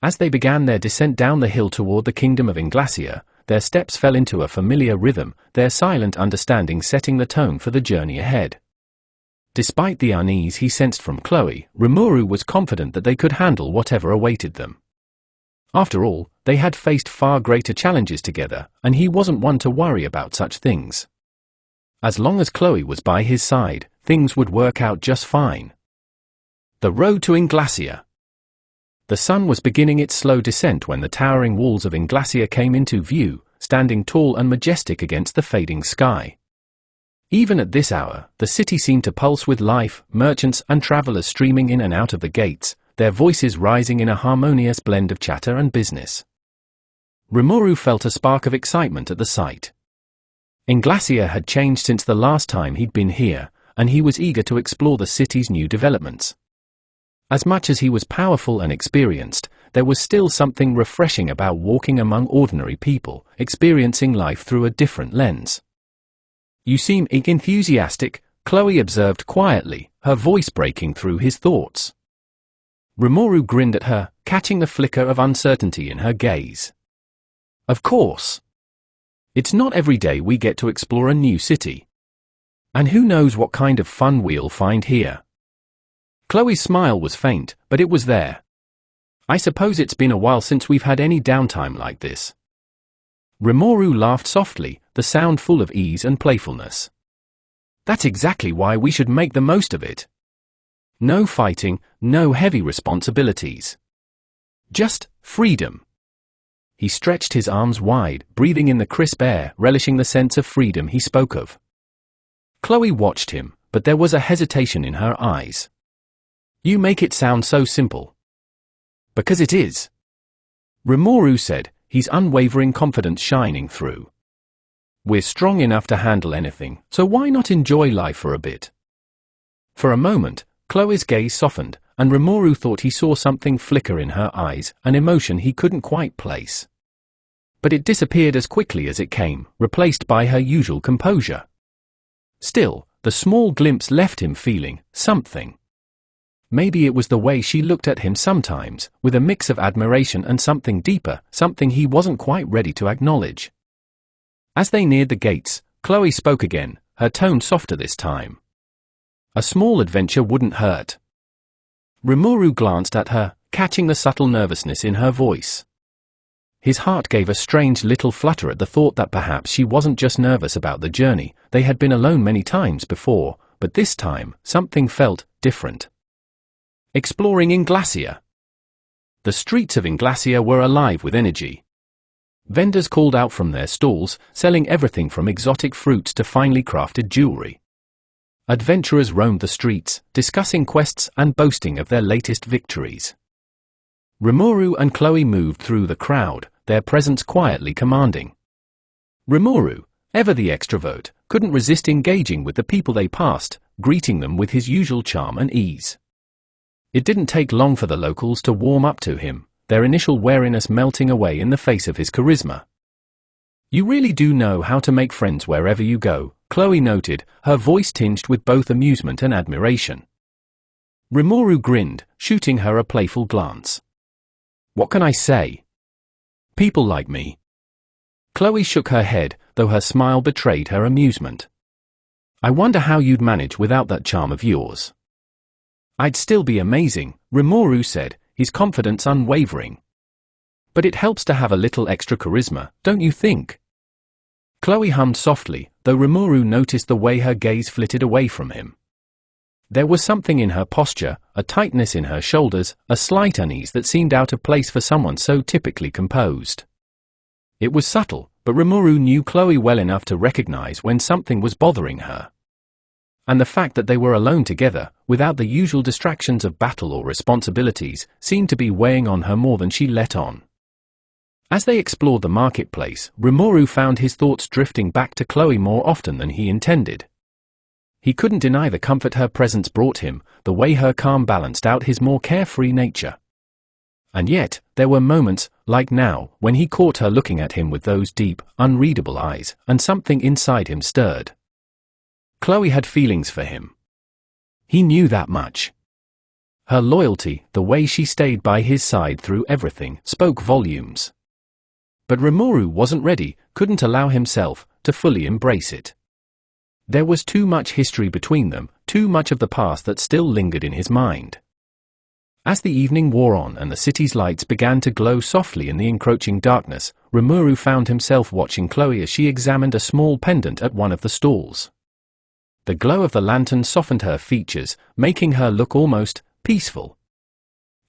As they began their descent down the hill toward the kingdom of Inglacia, their steps fell into a familiar rhythm, their silent understanding setting the tone for the journey ahead. Despite the unease he sensed from Chloe, Rimuru was confident that they could handle whatever awaited them. After all, they had faced far greater challenges together, and he wasn't one to worry about such things. As long as Chloe was by his side, things would work out just fine. The road to Inglacia. The sun was beginning its slow descent when the towering walls of Inglacia came into view, standing tall and majestic against the fading sky. Even at this hour, the city seemed to pulse with life, merchants and travelers streaming in and out of the gates, their voices rising in a harmonious blend of chatter and business. Rimuru felt a spark of excitement at the sight. Inglacia had changed since the last time he'd been here, and he was eager to explore the city's new developments. As much as he was powerful and experienced, there was still something refreshing about walking among ordinary people, experiencing life through a different lens. "You seem enthusiastic," Chloe observed quietly, her voice breaking through his thoughts. Rimuru grinned at her, catching the flicker of uncertainty in her gaze. "Of course. It's not every day we get to explore a new city. And who knows what kind of fun we'll find here." Chloe's smile was faint, but it was there. "I suppose it's been a while since we've had any downtime like this." Rimuru laughed softly, the sound full of ease and playfulness. "That's exactly why we should make the most of it. No fighting, no heavy responsibilities. Just freedom." He stretched his arms wide, breathing in the crisp air, relishing the sense of freedom he spoke of. Chloe watched him, but there was a hesitation in her eyes. "You make it sound so simple." "Because it is," Rimuru said, his unwavering confidence shining through. "We're strong enough to handle anything, so why not enjoy life for a bit?" For a moment, Chloe's gaze softened, and Rimuru thought he saw something flicker in her eyes, an emotion he couldn't quite place. But it disappeared as quickly as it came, replaced by her usual composure. Still, the small glimpse left him feeling something. Maybe it was the way she looked at him sometimes, with a mix of admiration and something deeper, something he wasn't quite ready to acknowledge. As they neared the gates, Chloe spoke again, her tone softer this time. "A small adventure wouldn't hurt." Rimuru glanced at her, catching the subtle nervousness in her voice. His heart gave a strange little flutter at the thought that perhaps she wasn't just nervous about the journey. They had been alone many times before, but this time, something felt different. Exploring Inglacia. The streets of Inglacia were alive with energy. Vendors called out from their stalls, selling everything from exotic fruits to finely crafted jewelry. Adventurers roamed the streets, discussing quests and boasting of their latest victories. Rimuru and Chloe moved through the crowd, their presence quietly commanding. Rimuru, ever the extrovert, couldn't resist engaging with the people they passed, greeting them with his usual charm and ease. It didn't take long for the locals to warm up to him, their initial wariness melting away in the face of his charisma. "You really do know how to make friends wherever you go," Chloe noted, her voice tinged with both amusement and admiration. Rimuru grinned, shooting her a playful glance. "What can I say? People like me." Chloe shook her head, though her smile betrayed her amusement. "I wonder how you'd manage without that charm of yours." "I'd still be amazing," Rimuru said, his confidence unwavering. "But it helps to have a little extra charisma, don't you think?" Chloe hummed softly, though Rimuru noticed the way her gaze flitted away from him. There was something in her posture, a tightness in her shoulders, a slight unease that seemed out of place for someone so typically composed. It was subtle, but Rimuru knew Chloe well enough to recognize when something was bothering her. And the fact that they were alone together, without the usual distractions of battle or responsibilities, seemed to be weighing on her more than she let on. As they explored the marketplace, Rimuru found his thoughts drifting back to Chloe more often than he intended. He couldn't deny the comfort her presence brought him, the way her calm balanced out his more carefree nature. And yet, there were moments, like now, when he caught her looking at him with those deep, unreadable eyes, and something inside him stirred. Chloe had feelings for him. He knew that much. Her loyalty, the way she stayed by his side through everything, spoke volumes. But Rimuru wasn't ready, couldn't allow himself to fully embrace it. There was too much history between them, too much of the past that still lingered in his mind. As the evening wore on and the city's lights began to glow softly in the encroaching darkness, Rimuru found himself watching Chloe as she examined a small pendant at one of the stalls. The glow of the lantern softened her features, making her look almost peaceful.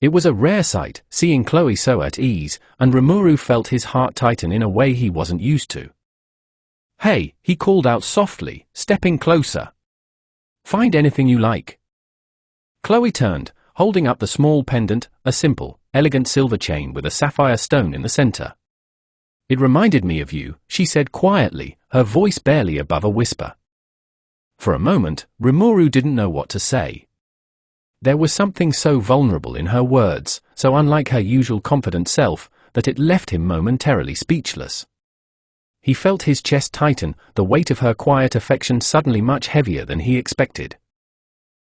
It was a rare sight, seeing Chloe so at ease, and Rimuru felt his heart tighten in a way he wasn't used to. "Hey," he called out softly, stepping closer. "Find anything you like." Chloe turned, holding up the small pendant, a simple, elegant silver chain with a sapphire stone in the center. "It reminded me of you," she said quietly, her voice barely above a whisper. For a moment, Rimuru didn't know what to say. There was something so vulnerable in her words, so unlike her usual confident self, that it left him momentarily speechless. He felt his chest tighten, the weight of her quiet affection suddenly much heavier than he expected.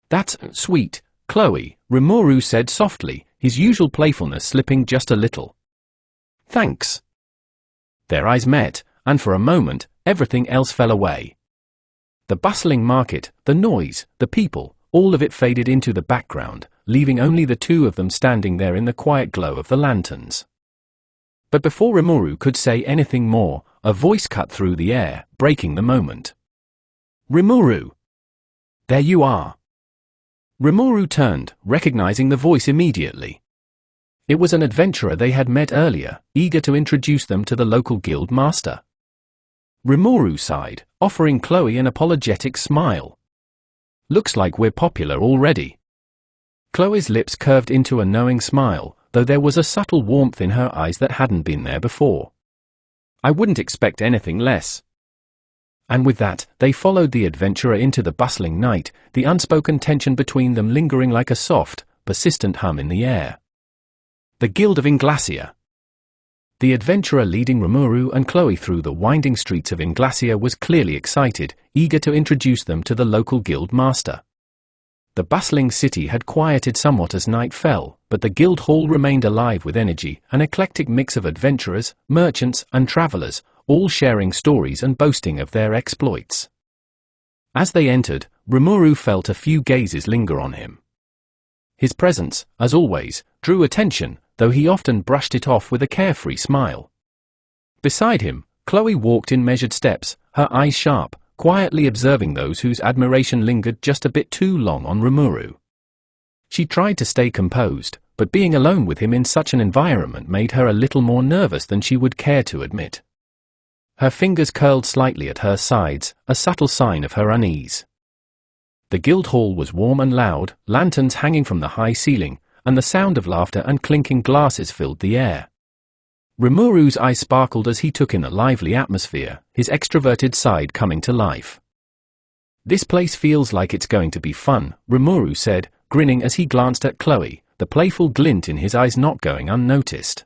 "That's sweet, Chloe," Rimuru said softly, his usual playfulness slipping just a little. "Thanks." Their eyes met, and for a moment, everything else fell away. The bustling market, the noise, the people, all of it faded into the background, leaving only the two of them standing there in the quiet glow of the lanterns. But before Rimuru could say anything more, a voice cut through the air, breaking the moment. "Rimuru! There you are!" Rimuru turned, recognizing the voice immediately. It was an adventurer they had met earlier, eager to introduce them to the local guild master. Rimuru sighed, offering Chloe an apologetic smile. "Looks like we're popular already." Chloe's lips curved into a knowing smile, though there was a subtle warmth in her eyes that hadn't been there before. "I wouldn't expect anything less." And with that, they followed the adventurer into the bustling night, the unspoken tension between them lingering like a soft, persistent hum in the air. The Guild of Inglacia. The adventurer leading Rimuru and Chloe through the winding streets of Inglacia was clearly excited, eager to introduce them to the local guild master. The bustling city had quieted somewhat as night fell, but the guild hall remained alive with energy, an eclectic mix of adventurers, merchants, and travelers, all sharing stories and boasting of their exploits. As they entered, Rimuru felt a few gazes linger on him. His presence, as always, drew attention, though he often brushed it off with a carefree smile. Beside him, Chloe walked in measured steps, her eyes sharp, quietly observing those whose admiration lingered just a bit too long on Rimuru. She tried to stay composed, but being alone with him in such an environment made her a little more nervous than she would care to admit. Her fingers curled slightly at her sides, a subtle sign of her unease. The guild hall was warm and loud, lanterns hanging from the high ceiling, and the sound of laughter and clinking glasses filled the air. Rimuru's eyes sparkled as he took in the lively atmosphere, his extroverted side coming to life. "This place feels like it's going to be fun," Rimuru said, grinning as he glanced at Chloe, the playful glint in his eyes not going unnoticed.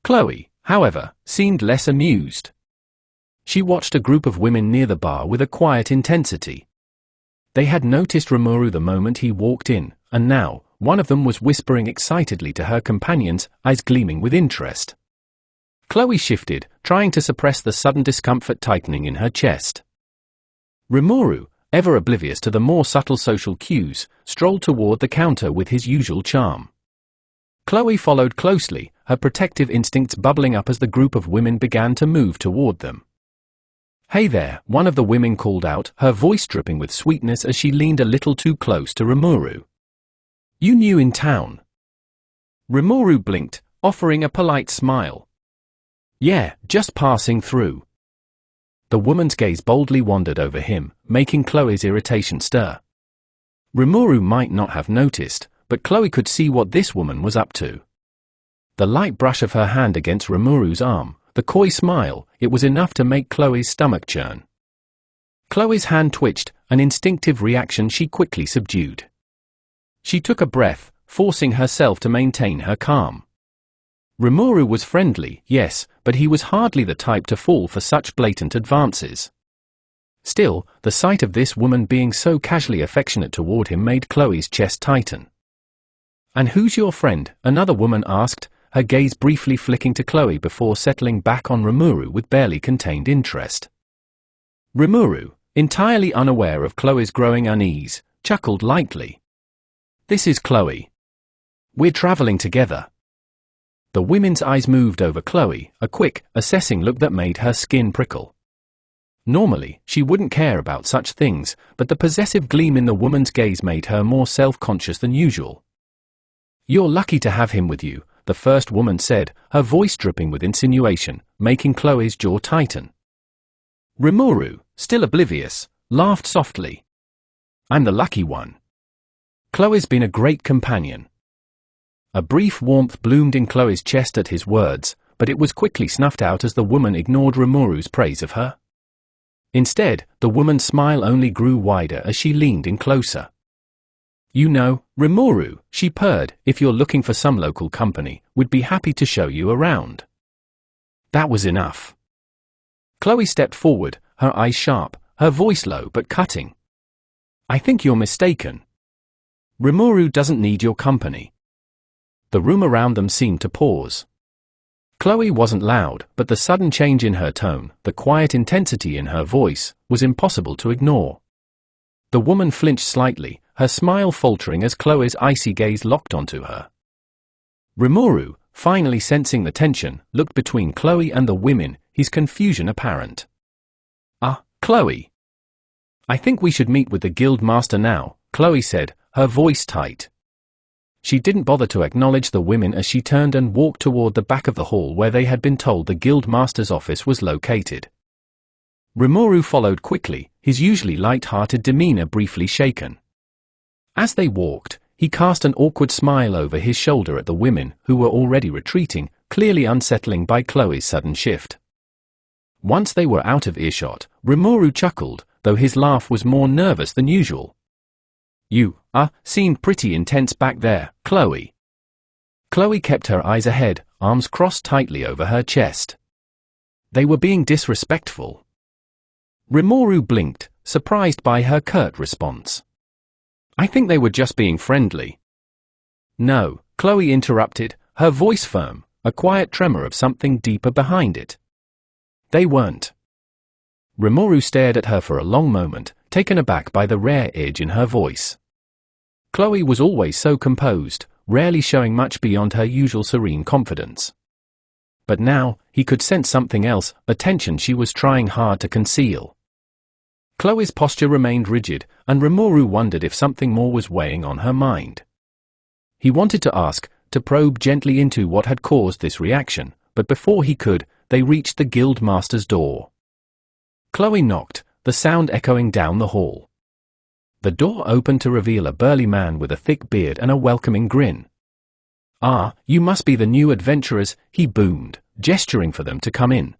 Chloe, however, seemed less amused. She watched a group of women near the bar with a quiet intensity. They had noticed Rimuru the moment he walked in, and now, one of them was whispering excitedly to her companions, eyes gleaming with interest. Chloe shifted, trying to suppress the sudden discomfort tightening in her chest. Rimuru, ever oblivious to the more subtle social cues, strolled toward the counter with his usual charm. Chloe followed closely, her protective instincts bubbling up as the group of women began to move toward them. "Hey there," one of the women called out, her voice dripping with sweetness as she leaned a little too close to Rimuru. "You new in town?" Rimuru blinked, offering a polite smile. "Yeah, just passing through." The woman's gaze boldly wandered over him, making Chloe's irritation stir. Rimuru might not have noticed, but Chloe could see what this woman was up to. The light brush of her hand against Rimuru's arm, the coy smile, it was enough to make Chloe's stomach churn. Chloe's hand twitched, an instinctive reaction she quickly subdued. She took a breath, forcing herself to maintain her calm. Rimuru was friendly, yes, but he was hardly the type to fall for such blatant advances. Still, the sight of this woman being so casually affectionate toward him made Chloe's chest tighten. "And who's your friend?" another woman asked, her gaze briefly flicking to Chloe before settling back on Rimuru with barely contained interest. Rimuru, entirely unaware of Chloe's growing unease, chuckled lightly. "This is Chloe. We're traveling together." The women's eyes moved over Chloe, a quick, assessing look that made her skin prickle. Normally, she wouldn't care about such things, but the possessive gleam in the woman's gaze made her more self-conscious than usual. "You're lucky to have him with you," the first woman said, her voice dripping with insinuation, making Chloe's jaw tighten. Rimuru, still oblivious, laughed softly. "I'm the lucky one. Chloe's been a great companion." A brief warmth bloomed in Chloe's chest at his words, but it was quickly snuffed out as the woman ignored Rimuru's praise of her. Instead, the woman's smile only grew wider as she leaned in closer. "You know, Rimuru," she purred, "if you're looking for some local company, we'd be happy to show you around." That was enough. Chloe stepped forward, her eyes sharp, her voice low but cutting. "I think you're mistaken. Rimuru doesn't need your company." The room around them seemed to pause. Chloe wasn't loud, but the sudden change in her tone, the quiet intensity in her voice, was impossible to ignore. The woman flinched slightly, her smile faltering as Chloe's icy gaze locked onto her. Rimuru, finally sensing the tension, looked between Chloe and the women, his confusion apparent. Chloe. "I think we should meet with the guild master now," Chloe said, her voice tight. She didn't bother to acknowledge the women as she turned and walked toward the back of the hall where they had been told the guild master's office was located. Rimuru followed quickly, his usually light-hearted demeanor briefly shaken. As they walked, he cast an awkward smile over his shoulder at the women, who were already retreating, clearly unsettling by Chloe's sudden shift. Once they were out of earshot, Rimuru chuckled, though his laugh was more nervous than usual. "You, seemed pretty intense back there, Chloe." Chloe kept her eyes ahead, arms crossed tightly over her chest. They were being disrespectful. Rimuru blinked, surprised by her curt response. "I think they were just being friendly." "No," Chloe interrupted, her voice firm, a quiet tremor of something deeper behind it. "They weren't." Rimuru stared at her for a long moment, taken aback by the rare edge in her voice. Chloe was always so composed, rarely showing much beyond her usual serene confidence. But now, he could sense something else, a tension she was trying hard to conceal. Chloe's posture remained rigid, and Rimuru wondered if something more was weighing on her mind. He wanted to ask, to probe gently into what had caused this reaction, but before he could, they reached the guild master's door. Chloe knocked, the sound echoing down the hall. The door opened to reveal a burly man with a thick beard and a welcoming grin. "Ah, you must be the new adventurers," he boomed, gesturing for them to come in.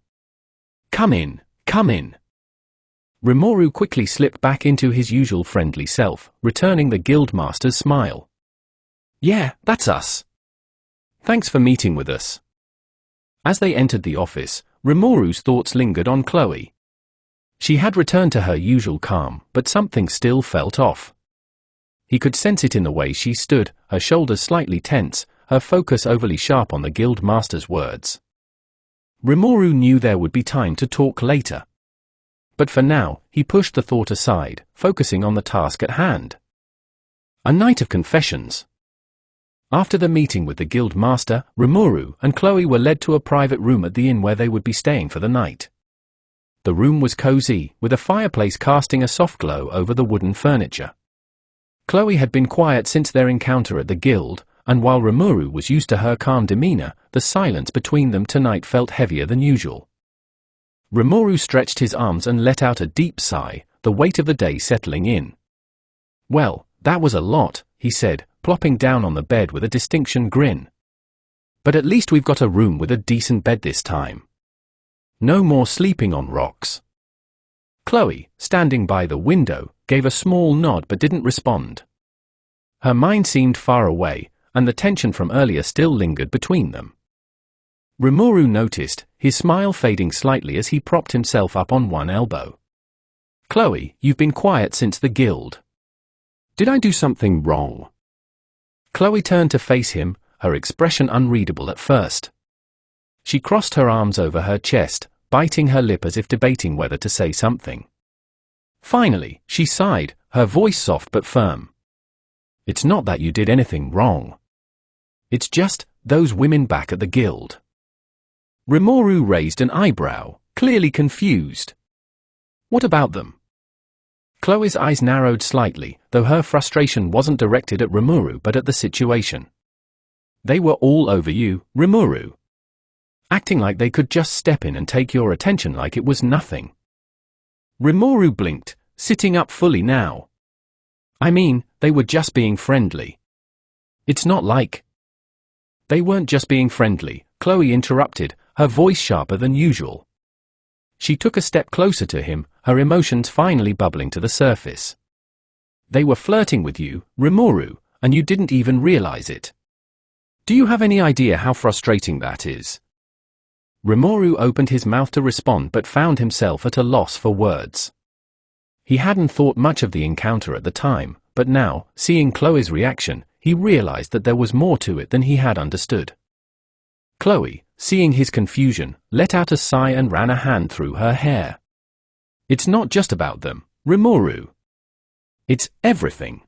"Come in, come in." Rimuru quickly slipped back into his usual friendly self, returning the guildmaster's smile. "Yeah, that's us. Thanks for meeting with us." As they entered the office, Rimuru's thoughts lingered on Chloe. She had returned to her usual calm, but something still felt off. He could sense it in the way she stood, her shoulders slightly tense, her focus overly sharp on the guildmaster's words. Rimuru knew there would be time to talk later. But for now, he pushed the thought aside, focusing on the task at hand. A night of confessions. After the meeting with the guild master, Rimuru and Chloe were led to a private room at the inn where they would be staying for the night. The room was cozy, with a fireplace casting a soft glow over the wooden furniture. Chloe had been quiet since their encounter at the guild, and while Rimuru was used to her calm demeanor, the silence between them tonight felt heavier than usual. Rimuru stretched his arms and let out a deep sigh, the weight of the day settling in. "Well, that was a lot," he said, plopping down on the bed with a distinction grin. "But at least we've got a room with a decent bed this time. No more sleeping on rocks." Chloe, standing by the window, gave a small nod but didn't respond. Her mind seemed far away, and the tension from earlier still lingered between them. Rimuru noticed, his smile fading slightly as he propped himself up on one elbow. "Chloe, you've been quiet since the guild. Did I do something wrong?" Chloe turned to face him, her expression unreadable at first. She crossed her arms over her chest, biting her lip as if debating whether to say something. Finally, she sighed, her voice soft but firm. "It's not that you did anything wrong. It's just, those women back at the guild." Rimuru raised an eyebrow, clearly confused. "What about them?" Chloe's eyes narrowed slightly, though her frustration wasn't directed at Rimuru but at the situation. "They were all over you, Rimuru. Acting like they could just step in and take your attention like it was nothing." Rimuru blinked, sitting up fully now. "I mean, they were just being friendly. It's not like—" "They weren't just being friendly," Chloe interrupted, her voice sharper than usual. She took a step closer to him, her emotions finally bubbling to the surface. "They were flirting with you, Rimuru, and you didn't even realize it. Do you have any idea how frustrating that is?" Rimuru opened his mouth to respond but found himself at a loss for words. He hadn't thought much of the encounter at the time, but now, seeing Chloe's reaction, he realized that there was more to it than he had understood. Chloe, seeing his confusion, let out a sigh and ran a hand through her hair. "It's not just about them, Rimuru. It's everything.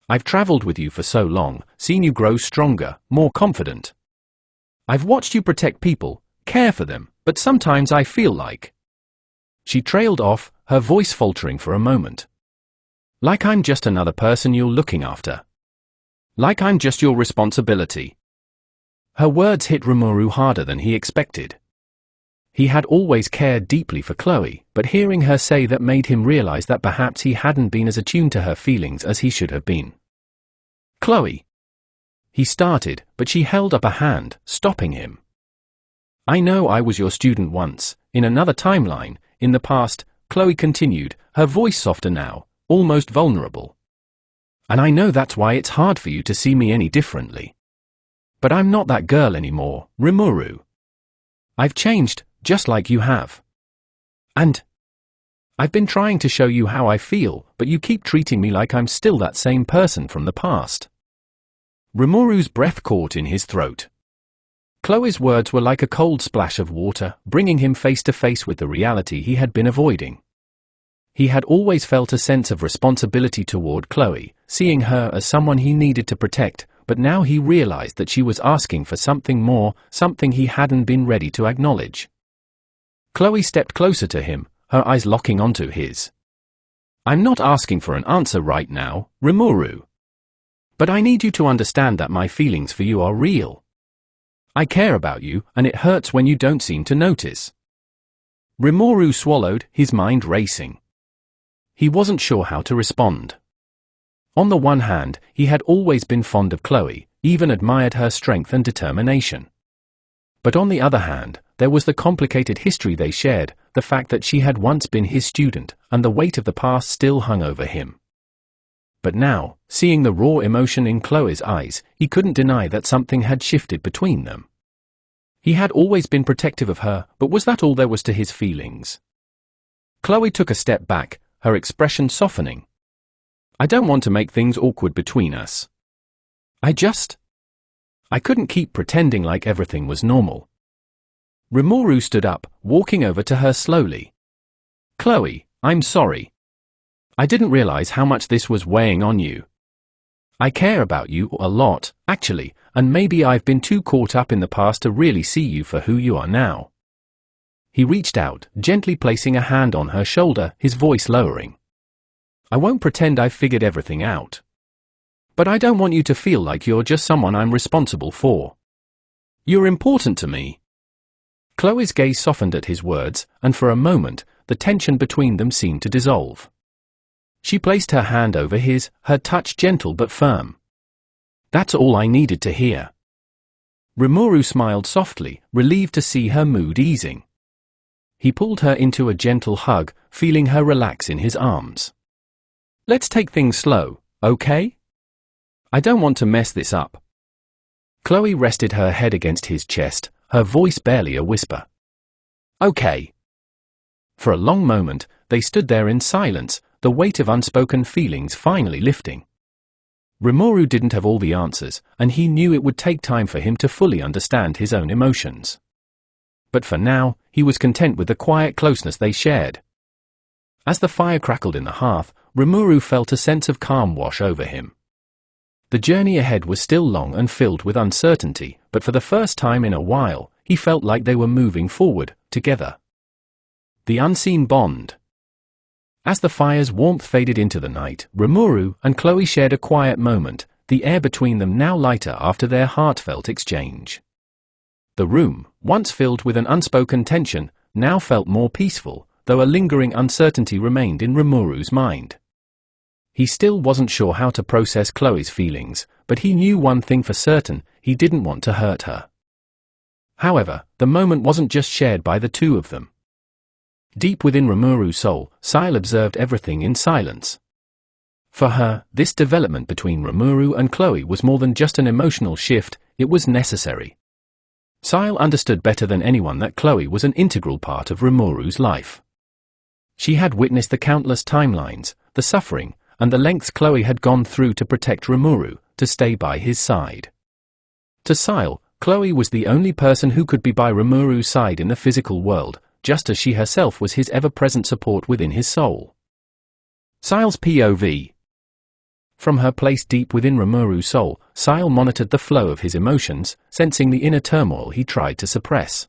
I've traveled with you for so long, seen you grow stronger, more confident. I've watched you protect people, care for them, but sometimes I feel like—" She trailed off, her voice faltering for a moment. "Like I'm just another person you're looking after. Like I'm just your responsibility." Her words hit Rimuru harder than he expected. He had always cared deeply for Chloe, but hearing her say that made him realize that perhaps he hadn't been as attuned to her feelings as he should have been. "Chloe." He started, but she held up a hand, stopping him. "I know I was your student once, in another timeline, in the past," Chloe continued, her voice softer now, almost vulnerable. "And I know that's why it's hard for you to see me any differently. But I'm not that girl anymore, Rimuru. I've changed, just like you have. And I've been trying to show you how I feel, but you keep treating me like I'm still that same person from the past." Rimuru's breath caught in his throat. Chloe's words were like a cold splash of water, bringing him face to face with the reality he had been avoiding. He had always felt a sense of responsibility toward Chloe, seeing her as someone he needed to protect, but now he realized that she was asking for something more, something he hadn't been ready to acknowledge. Chloe stepped closer to him, her eyes locking onto his. "I'm not asking for an answer right now, Rimuru. But I need you to understand that my feelings for you are real. I care about you, and it hurts when you don't seem to notice. Rimuru swallowed, his mind racing. He wasn't sure how to respond. On the one hand, he had always been fond of Chloe, even admired her strength and determination. But on the other hand, there was the complicated history they shared, the fact that she had once been his student, and the weight of the past still hung over him. But now, seeing the raw emotion in Chloe's eyes, he couldn't deny that something had shifted between them. He had always been protective of her, but was that all there was to his feelings? Chloe took a step back, her expression softening. I don't want to make things awkward between us. I couldn't keep pretending like everything was normal. Rimuru stood up, walking over to her slowly. Chloe, I'm sorry. I didn't realize how much this was weighing on you. I care about you a lot, actually, and maybe I've been too caught up in the past to really see you for who you are now. He reached out, gently placing a hand on her shoulder, his voice lowering. I won't pretend I've figured everything out. But I don't want you to feel like you're just someone I'm responsible for. You're important to me. Chloe's gaze softened at his words, and for a moment, the tension between them seemed to dissolve. She placed her hand over his, her touch gentle but firm. That's all I needed to hear. Rimuru smiled softly, relieved to see her mood easing. He pulled her into a gentle hug, feeling her relax in his arms. Let's take things slow, okay? I don't want to mess this up. Chloe rested her head against his chest, her voice barely a whisper. Okay. For a long moment, they stood there in silence, the weight of unspoken feelings finally lifting. Rimuru didn't have all the answers, and he knew it would take time for him to fully understand his own emotions. But for now, he was content with the quiet closeness they shared. As the fire crackled in the hearth, Rimuru felt a sense of calm wash over him. The journey ahead was still long and filled with uncertainty, but for the first time in a while, he felt like they were moving forward, together. The unseen bond. As the fire's warmth faded into the night, Rimuru and Chloe shared a quiet moment, the air between them now lighter after their heartfelt exchange. The room, once filled with an unspoken tension, now felt more peaceful, though a lingering uncertainty remained in Rimuru's mind. He still wasn't sure how to process Chloe's feelings, but he knew one thing for certain, he didn't want to hurt her. However, the moment wasn't just shared by the two of them. Deep within Rimuru's soul, Ciel observed everything in silence. For her, this development between Rimuru and Chloe was more than just an emotional shift, it was necessary. Ciel understood better than anyone that Chloe was an integral part of Rimuru's life. She had witnessed the countless timelines, the suffering, and the lengths Chloe had gone through to protect Rimuru, to stay by his side. To Ciel, Chloe was the only person who could be by Rimuru's side in the physical world, just as she herself was his ever-present support within his soul. Ciel's POV. From her place deep within Rimuru's soul, Ciel monitored the flow of his emotions, sensing the inner turmoil he tried to suppress.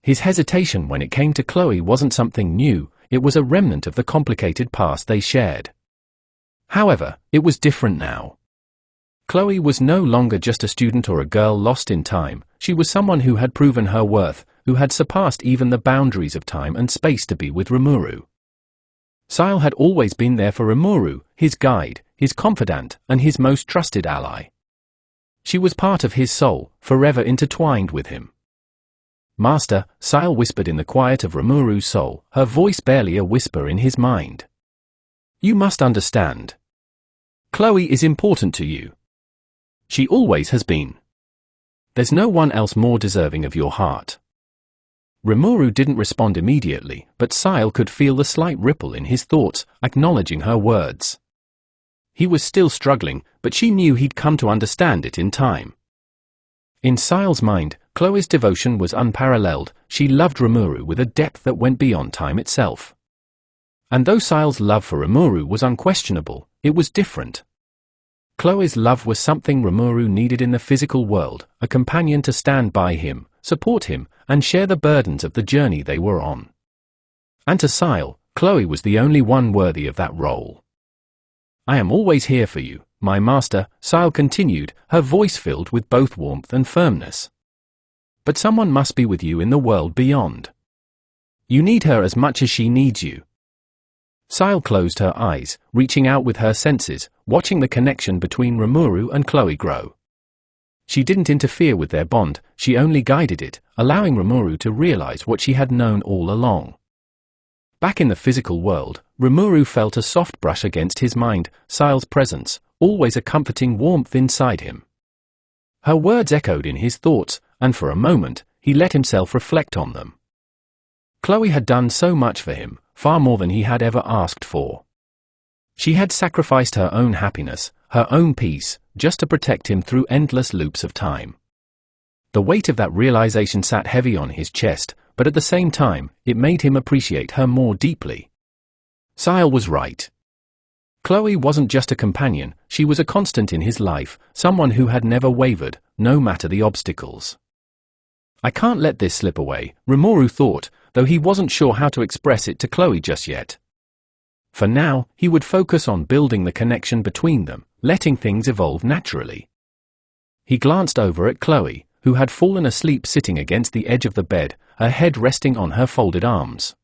His hesitation when it came to Chloe wasn't something new, it was a remnant of the complicated past they shared. However, it was different now. Chloe was no longer just a student or a girl lost in time, she was someone who had proven her worth, who had surpassed even the boundaries of time and space to be with Rimuru. Ciel had always been there for Rimuru, his guide, his confidant, and his most trusted ally. She was part of his soul, forever intertwined with him. Master, Ciel whispered in the quiet of Rimuru's soul, her voice barely a whisper in his mind. You must understand. Chloe is important to you. She always has been. There's no one else more deserving of your heart. Rimuru didn't respond immediately, but Ciel could feel the slight ripple in his thoughts, acknowledging her words. He was still struggling, but she knew he'd come to understand it in time. In Ciel's mind, Chloe's devotion was unparalleled, she loved Rimuru with a depth that went beyond time itself. And though Ciel's love for Rimuru was unquestionable, it was different. Chloe's love was something Rimuru needed in the physical world, a companion to stand by him, support him, and share the burdens of the journey they were on. And to Ciel, Chloe was the only one worthy of that role. I am always here for you, my master," Ciel continued, her voice filled with both warmth and firmness. "But someone must be with you in the world beyond. You need her as much as she needs you." Ciel closed her eyes, reaching out with her senses, watching the connection between Rimuru and Chloe grow. She didn't interfere with their bond, she only guided it, allowing Rimuru to realize what she had known all along. Back in the physical world, Rimuru felt a soft brush against his mind, Ciel's presence, always a comforting warmth inside him. Her words echoed in his thoughts, and for a moment, he let himself reflect on them. Chloe had done so much for him, far more than he had ever asked for. She had sacrificed her own happiness, her own peace, just to protect him through endless loops of time. The weight of that realization sat heavy on his chest, but at the same time, it made him appreciate her more deeply. Ciel was right. Chloe wasn't just a companion, she was a constant in his life, someone who had never wavered, no matter the obstacles. "I can't let this slip away," Rimuru thought, though he wasn't sure how to express it to Chloe just yet. For now, he would focus on building the connection between them, letting things evolve naturally. He glanced over at Chloe, who had fallen asleep sitting against the edge of the bed, her head resting on her folded arms.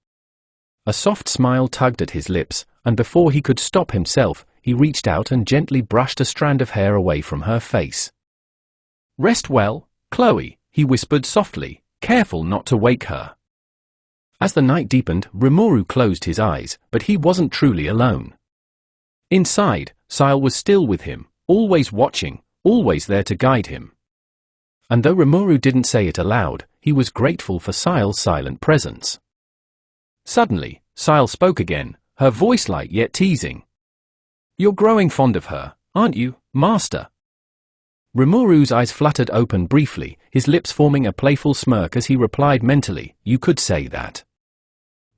A soft smile tugged at his lips, and before he could stop himself, he reached out and gently brushed a strand of hair away from her face. "Rest well, Chloe," he whispered softly, careful not to wake her. As the night deepened, Rimuru closed his eyes, but he wasn't truly alone. Inside, Ciel was still with him, always watching, always there to guide him. And though Rimuru didn't say it aloud, he was grateful for Ciel's silent presence. Suddenly, Ciel spoke again, her voice light yet teasing. "You're growing fond of her, aren't you, master?" Rimuru's eyes fluttered open briefly, his lips forming a playful smirk as he replied mentally, "You could say that.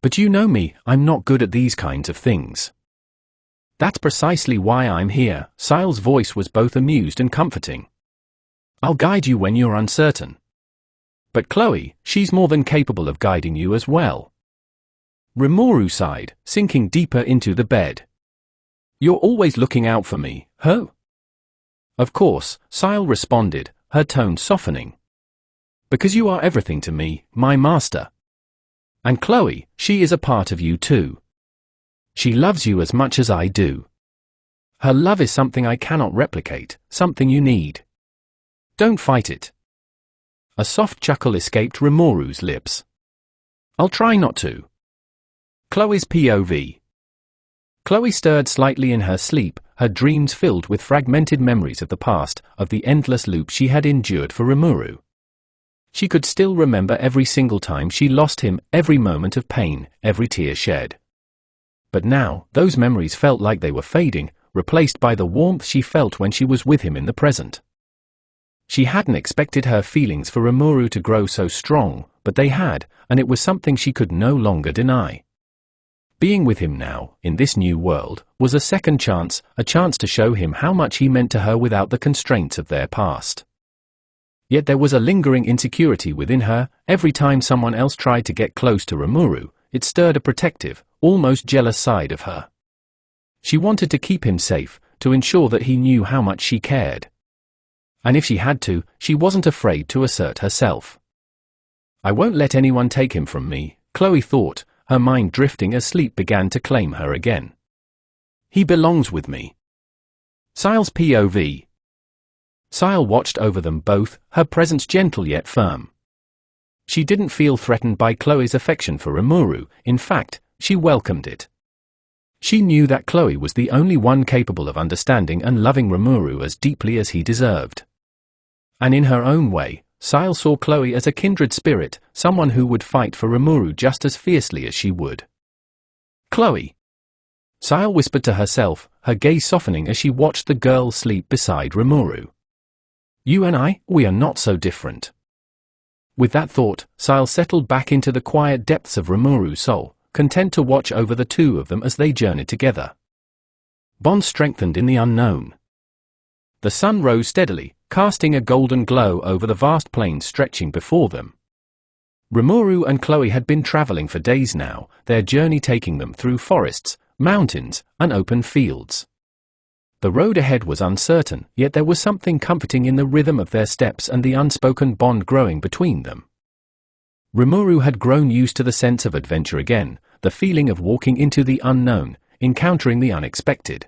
But you know me, I'm not good at these kinds of things." "That's precisely why I'm here," Ciel's voice was both amused and comforting. "I'll guide you when you're uncertain. But Chloe, she's more than capable of guiding you as well." Rimuru sighed, sinking deeper into the bed. "You're always looking out for me, huh?" "Of course," Ciel responded, her tone softening. "Because you are everything to me, my master. And Chloe, she is a part of you too. She loves you as much as I do. Her love is something I cannot replicate, something you need. Don't fight it." A soft chuckle escaped Rimuru's lips. "I'll try not to." Chloe's POV. Chloe stirred slightly in her sleep, her dreams filled with fragmented memories of the past, of the endless loop she had endured for Rimuru. She could still remember every single time she lost him, every moment of pain, every tear shed. But now, those memories felt like they were fading, replaced by the warmth she felt when she was with him in the present. She hadn't expected her feelings for Rimuru to grow so strong, but they had, and it was something she could no longer deny. Being with him now, in this new world, was a second chance, a chance to show him how much he meant to her without the constraints of their past. Yet there was a lingering insecurity within her. Every time someone else tried to get close to Rimuru, it stirred a protective, almost jealous side of her. She wanted to keep him safe, to ensure that he knew how much she cared. And if she had to, she wasn't afraid to assert herself. "I won't let anyone take him from me," Chloe thought, her mind drifting as sleep began to claim her again. "He belongs with me." Ciel's POV. Ciel watched over them both, her presence gentle yet firm. She didn't feel threatened by Chloe's affection for Rimuru, in fact, she welcomed it. She knew that Chloe was the only one capable of understanding and loving Rimuru as deeply as he deserved. And in her own way, Ciel saw Chloe as a kindred spirit, someone who would fight for Rimuru just as fiercely as she would. "Chloe," Ciel whispered to herself, her gaze softening as she watched the girl sleep beside Rimuru. "You and I, we are not so different." With that thought, Ciel settled back into the quiet depths of Rimuru's soul, content to watch over the two of them as they journeyed together. Bond strengthened in the unknown. The sun rose steadily, casting a golden glow over the vast plains stretching before them. Rimuru and Chloe had been traveling for days now, their journey taking them through forests, mountains, and open fields. The road ahead was uncertain, yet there was something comforting in the rhythm of their steps and the unspoken bond growing between them. Rimuru had grown used to the sense of adventure again, the feeling of walking into the unknown, encountering the unexpected.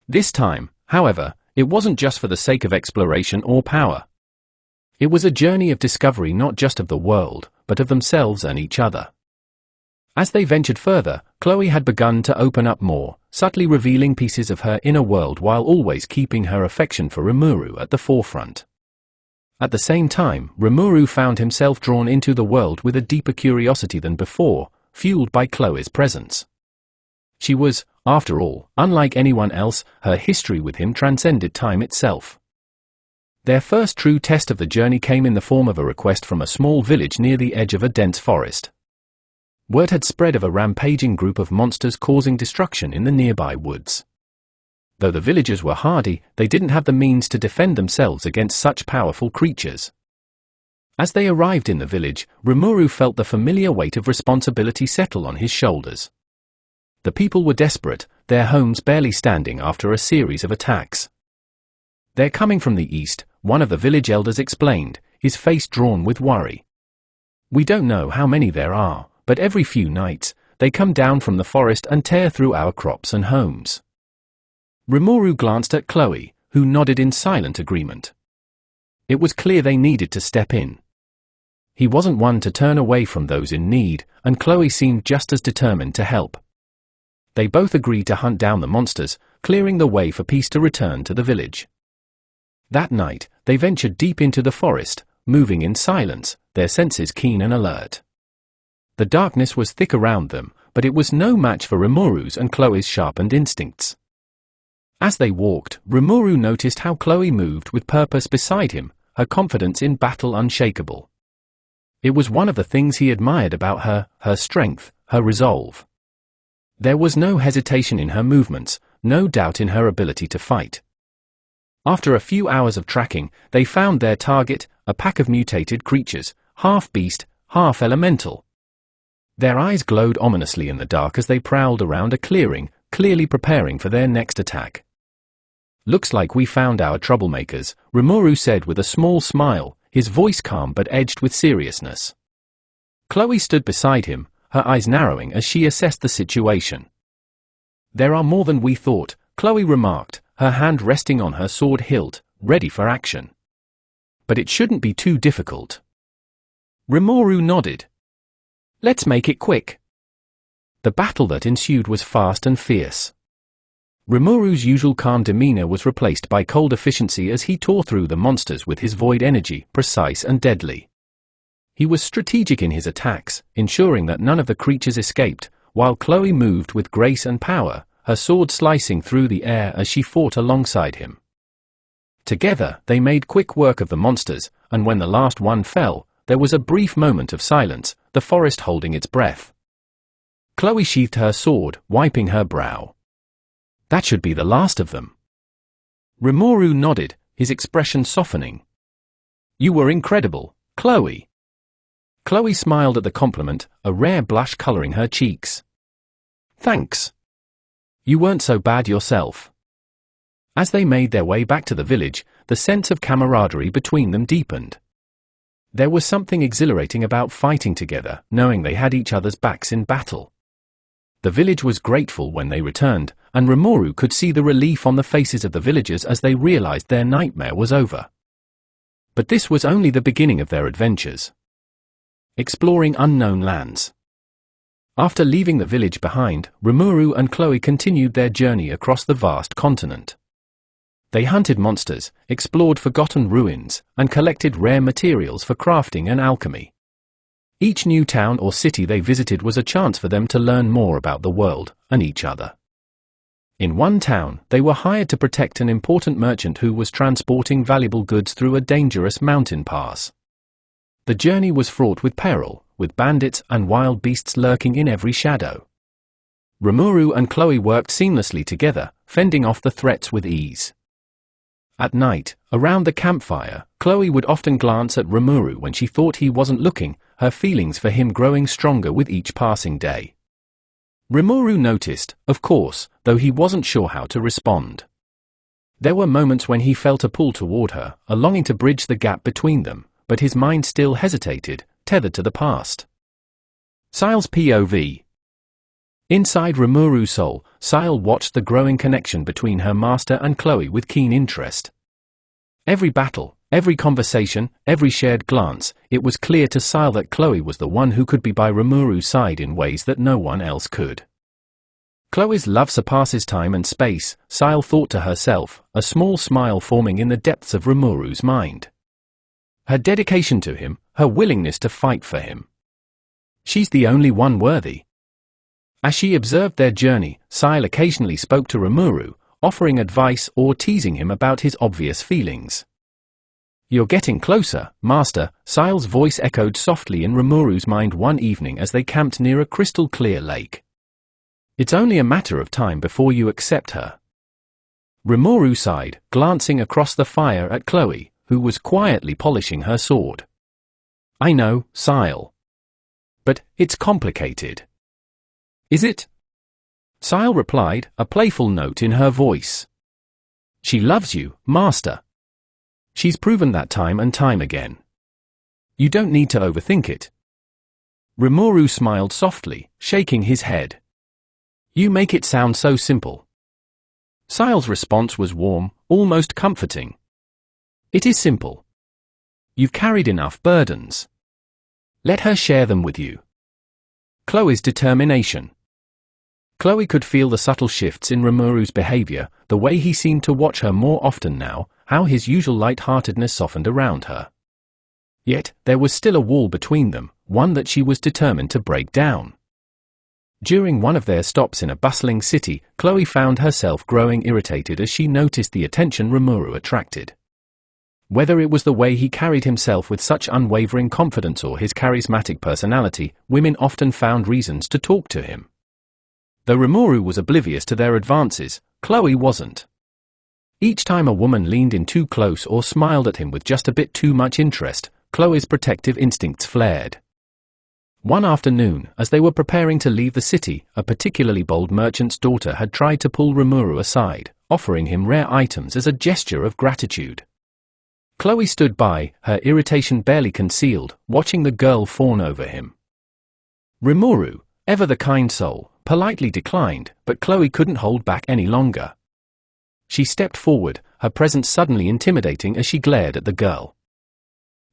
This time, however, it wasn't just for the sake of exploration or power. It was a journey of discovery, not just of the world, but of themselves and each other. As they ventured further, Chloe had begun to open up more, subtly revealing pieces of her inner world while always keeping her affection for Rimuru at the forefront. At the same time, Rimuru found himself drawn into the world with a deeper curiosity than before, fueled by Chloe's presence. She was, after all, unlike anyone else. Her history with him transcended time itself. Their first true test of the journey came in the form of a request from a small village near the edge of a dense forest. Word had spread of a rampaging group of monsters causing destruction in the nearby woods. Though the villagers were hardy, they didn't have the means to defend themselves against such powerful creatures. As they arrived in the village, Rimuru felt the familiar weight of responsibility settle on his shoulders. The people were desperate, their homes barely standing after a series of attacks. "They're coming from the east," one of the village elders explained, his face drawn with worry. "We don't know how many there are, but every few nights, they come down from the forest and tear through our crops and homes." Rimuru glanced at Chloe, who nodded in silent agreement. It was clear they needed to step in. He wasn't one to turn away from those in need, and Chloe seemed just as determined to help. They both agreed to hunt down the monsters, clearing the way for peace to return to the village. That night, they ventured deep into the forest, moving in silence, their senses keen and alert. The darkness was thick around them, but it was no match for Rimuru's and Chloe's sharpened instincts. As they walked, Rimuru noticed how Chloe moved with purpose beside him, her confidence in battle unshakable. It was one of the things he admired about her, her strength, her resolve. There was no hesitation in her movements, no doubt in her ability to fight. After a few hours of tracking, they found their target, a pack of mutated creatures, half beast, half elemental. Their eyes glowed ominously in the dark as they prowled around a clearing, clearly preparing for their next attack. "Looks like we found our troublemakers," Rimuru said with a small smile, his voice calm but edged with seriousness. Chloe stood beside him, her eyes narrowing as she assessed the situation. "There are more than we thought," Chloe remarked, her hand resting on her sword hilt, ready for action. "But it shouldn't be too difficult." Rimuru nodded. "Let's make it quick." The battle that ensued was fast and fierce. Rimuru's usual calm demeanor was replaced by cold efficiency as he tore through the monsters with his void energy, precise and deadly. He was strategic in his attacks, ensuring that none of the creatures escaped, while Chloe moved with grace and power, her sword slicing through the air as she fought alongside him. Together, they made quick work of the monsters, and when the last one fell, there was a brief moment of silence, the forest holding its breath. Chloe sheathed her sword, wiping her brow. "That should be the last of them." Rimuru nodded, his expression softening. "You were incredible, Chloe." Chloe smiled at the compliment, a rare blush coloring her cheeks. "Thanks. You weren't so bad yourself." As they made their way back to the village, the sense of camaraderie between them deepened. There was something exhilarating about fighting together, knowing they had each other's backs in battle. The village was grateful when they returned, and Rimuru could see the relief on the faces of the villagers as they realized their nightmare was over. But this was only the beginning of their adventures. Exploring unknown lands. After leaving the village behind, Rimuru and Chloe continued their journey across the vast continent. They hunted monsters, explored forgotten ruins, and collected rare materials for crafting and alchemy. Each new town or city they visited was a chance for them to learn more about the world and each other. In one town, they were hired to protect an important merchant who was transporting valuable goods through a dangerous mountain pass. The journey was fraught with peril, with bandits and wild beasts lurking in every shadow. Rimuru and Chloe worked seamlessly together, fending off the threats with ease. At night, around the campfire, Chloe would often glance at Rimuru when she thought he wasn't looking, her feelings for him growing stronger with each passing day. Rimuru noticed, of course, though he wasn't sure how to respond. There were moments when he felt a pull toward her, a longing to bridge the gap between them, but his mind still hesitated, tethered to the past. Ciel's POV. Inside Rimuru's soul, Ciel watched the growing connection between her master and Chloe with keen interest. Every battle, every conversation, every shared glance, it was clear to Ciel that Chloe was the one who could be by Rimuru's side in ways that no one else could. Chloe's love surpasses time and space, Ciel thought to herself, a small smile forming in the depths of Rimuru's mind. Her dedication to him, her willingness to fight for him. She's the only one worthy. As she observed their journey, Ciel occasionally spoke to Rimuru, offering advice or teasing him about his obvious feelings. "You're getting closer, Master," Ciel's voice echoed softly in Rimuru's mind one evening as they camped near a crystal-clear lake. "It's only a matter of time before you accept her." Rimuru sighed, glancing across the fire at Chloe, who was quietly polishing her sword. "I know, Ciel. But it's complicated." "Is it?" Ciel replied, a playful note in her voice. "She loves you, Master. She's proven that time and time again. You don't need to overthink it." Rimuru smiled softly, shaking his head. "You make it sound so simple." Ciel's response was warm, almost comforting. "It is simple. You've carried enough burdens. Let her share them with you." Chloe's determination. Chloe could feel the subtle shifts in Rimuru's behavior, the way he seemed to watch her more often now, how his usual light-heartedness softened around her. Yet, there was still a wall between them, one that she was determined to break down. During one of their stops in a bustling city, Chloe found herself growing irritated as she noticed the attention Rimuru attracted. Whether it was the way he carried himself with such unwavering confidence or his charismatic personality, women often found reasons to talk to him. Though Rimuru was oblivious to their advances, Chloe wasn't. Each time a woman leaned in too close or smiled at him with just a bit too much interest, Chloe's protective instincts flared. One afternoon, as they were preparing to leave the city, a particularly bold merchant's daughter had tried to pull Rimuru aside, offering him rare items as a gesture of gratitude. Chloe stood by, her irritation barely concealed, watching the girl fawn over him. Rimuru, ever the kind soul, politely declined, but Chloe couldn't hold back any longer. She stepped forward, her presence suddenly intimidating as she glared at the girl.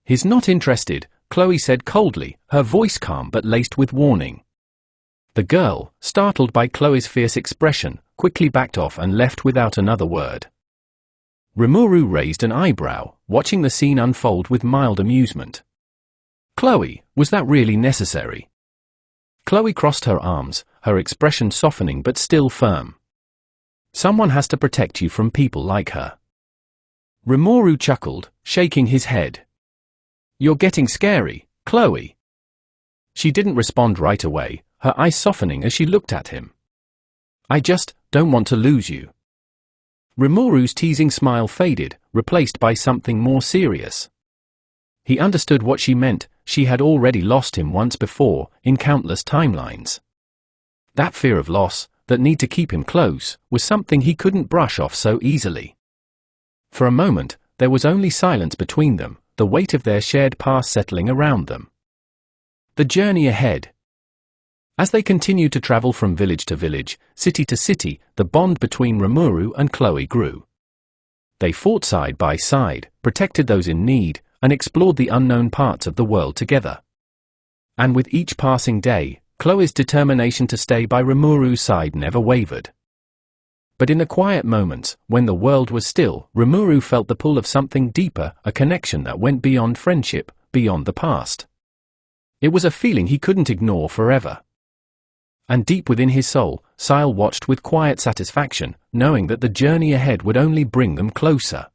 "He's not interested," Chloe said coldly, her voice calm but laced with warning. The girl, startled by Chloe's fierce expression, quickly backed off and left without another word. Rimuru raised an eyebrow, watching the scene unfold with mild amusement. "Chloe, was that really necessary?" Chloe crossed her arms, her expression softening but still firm. "Someone has to protect you from people like her." Rimuru chuckled, shaking his head. "You're getting scary, Chloe." She didn't respond right away, her eyes softening as she looked at him. "I just don't want to lose you." Rimuru's teasing smile faded, replaced by something more serious. He understood what she meant. She had already lost him once before, in countless timelines. That fear of loss, that need to keep him close, was something he couldn't brush off so easily. For a moment, there was only silence between them, the weight of their shared past settling around them. The journey ahead. As they continued to travel from village to village, city to city, the bond between Rimuru and Chloe grew. They fought side by side, protected those in need, and explored the unknown parts of the world together. And with each passing day, Chloe's determination to stay by Rimuru's side never wavered. But in the quiet moments, when the world was still, Rimuru felt the pull of something deeper, a connection that went beyond friendship, beyond the past. It was a feeling he couldn't ignore forever. And deep within his soul, Ciel watched with quiet satisfaction, knowing that the journey ahead would only bring them closer.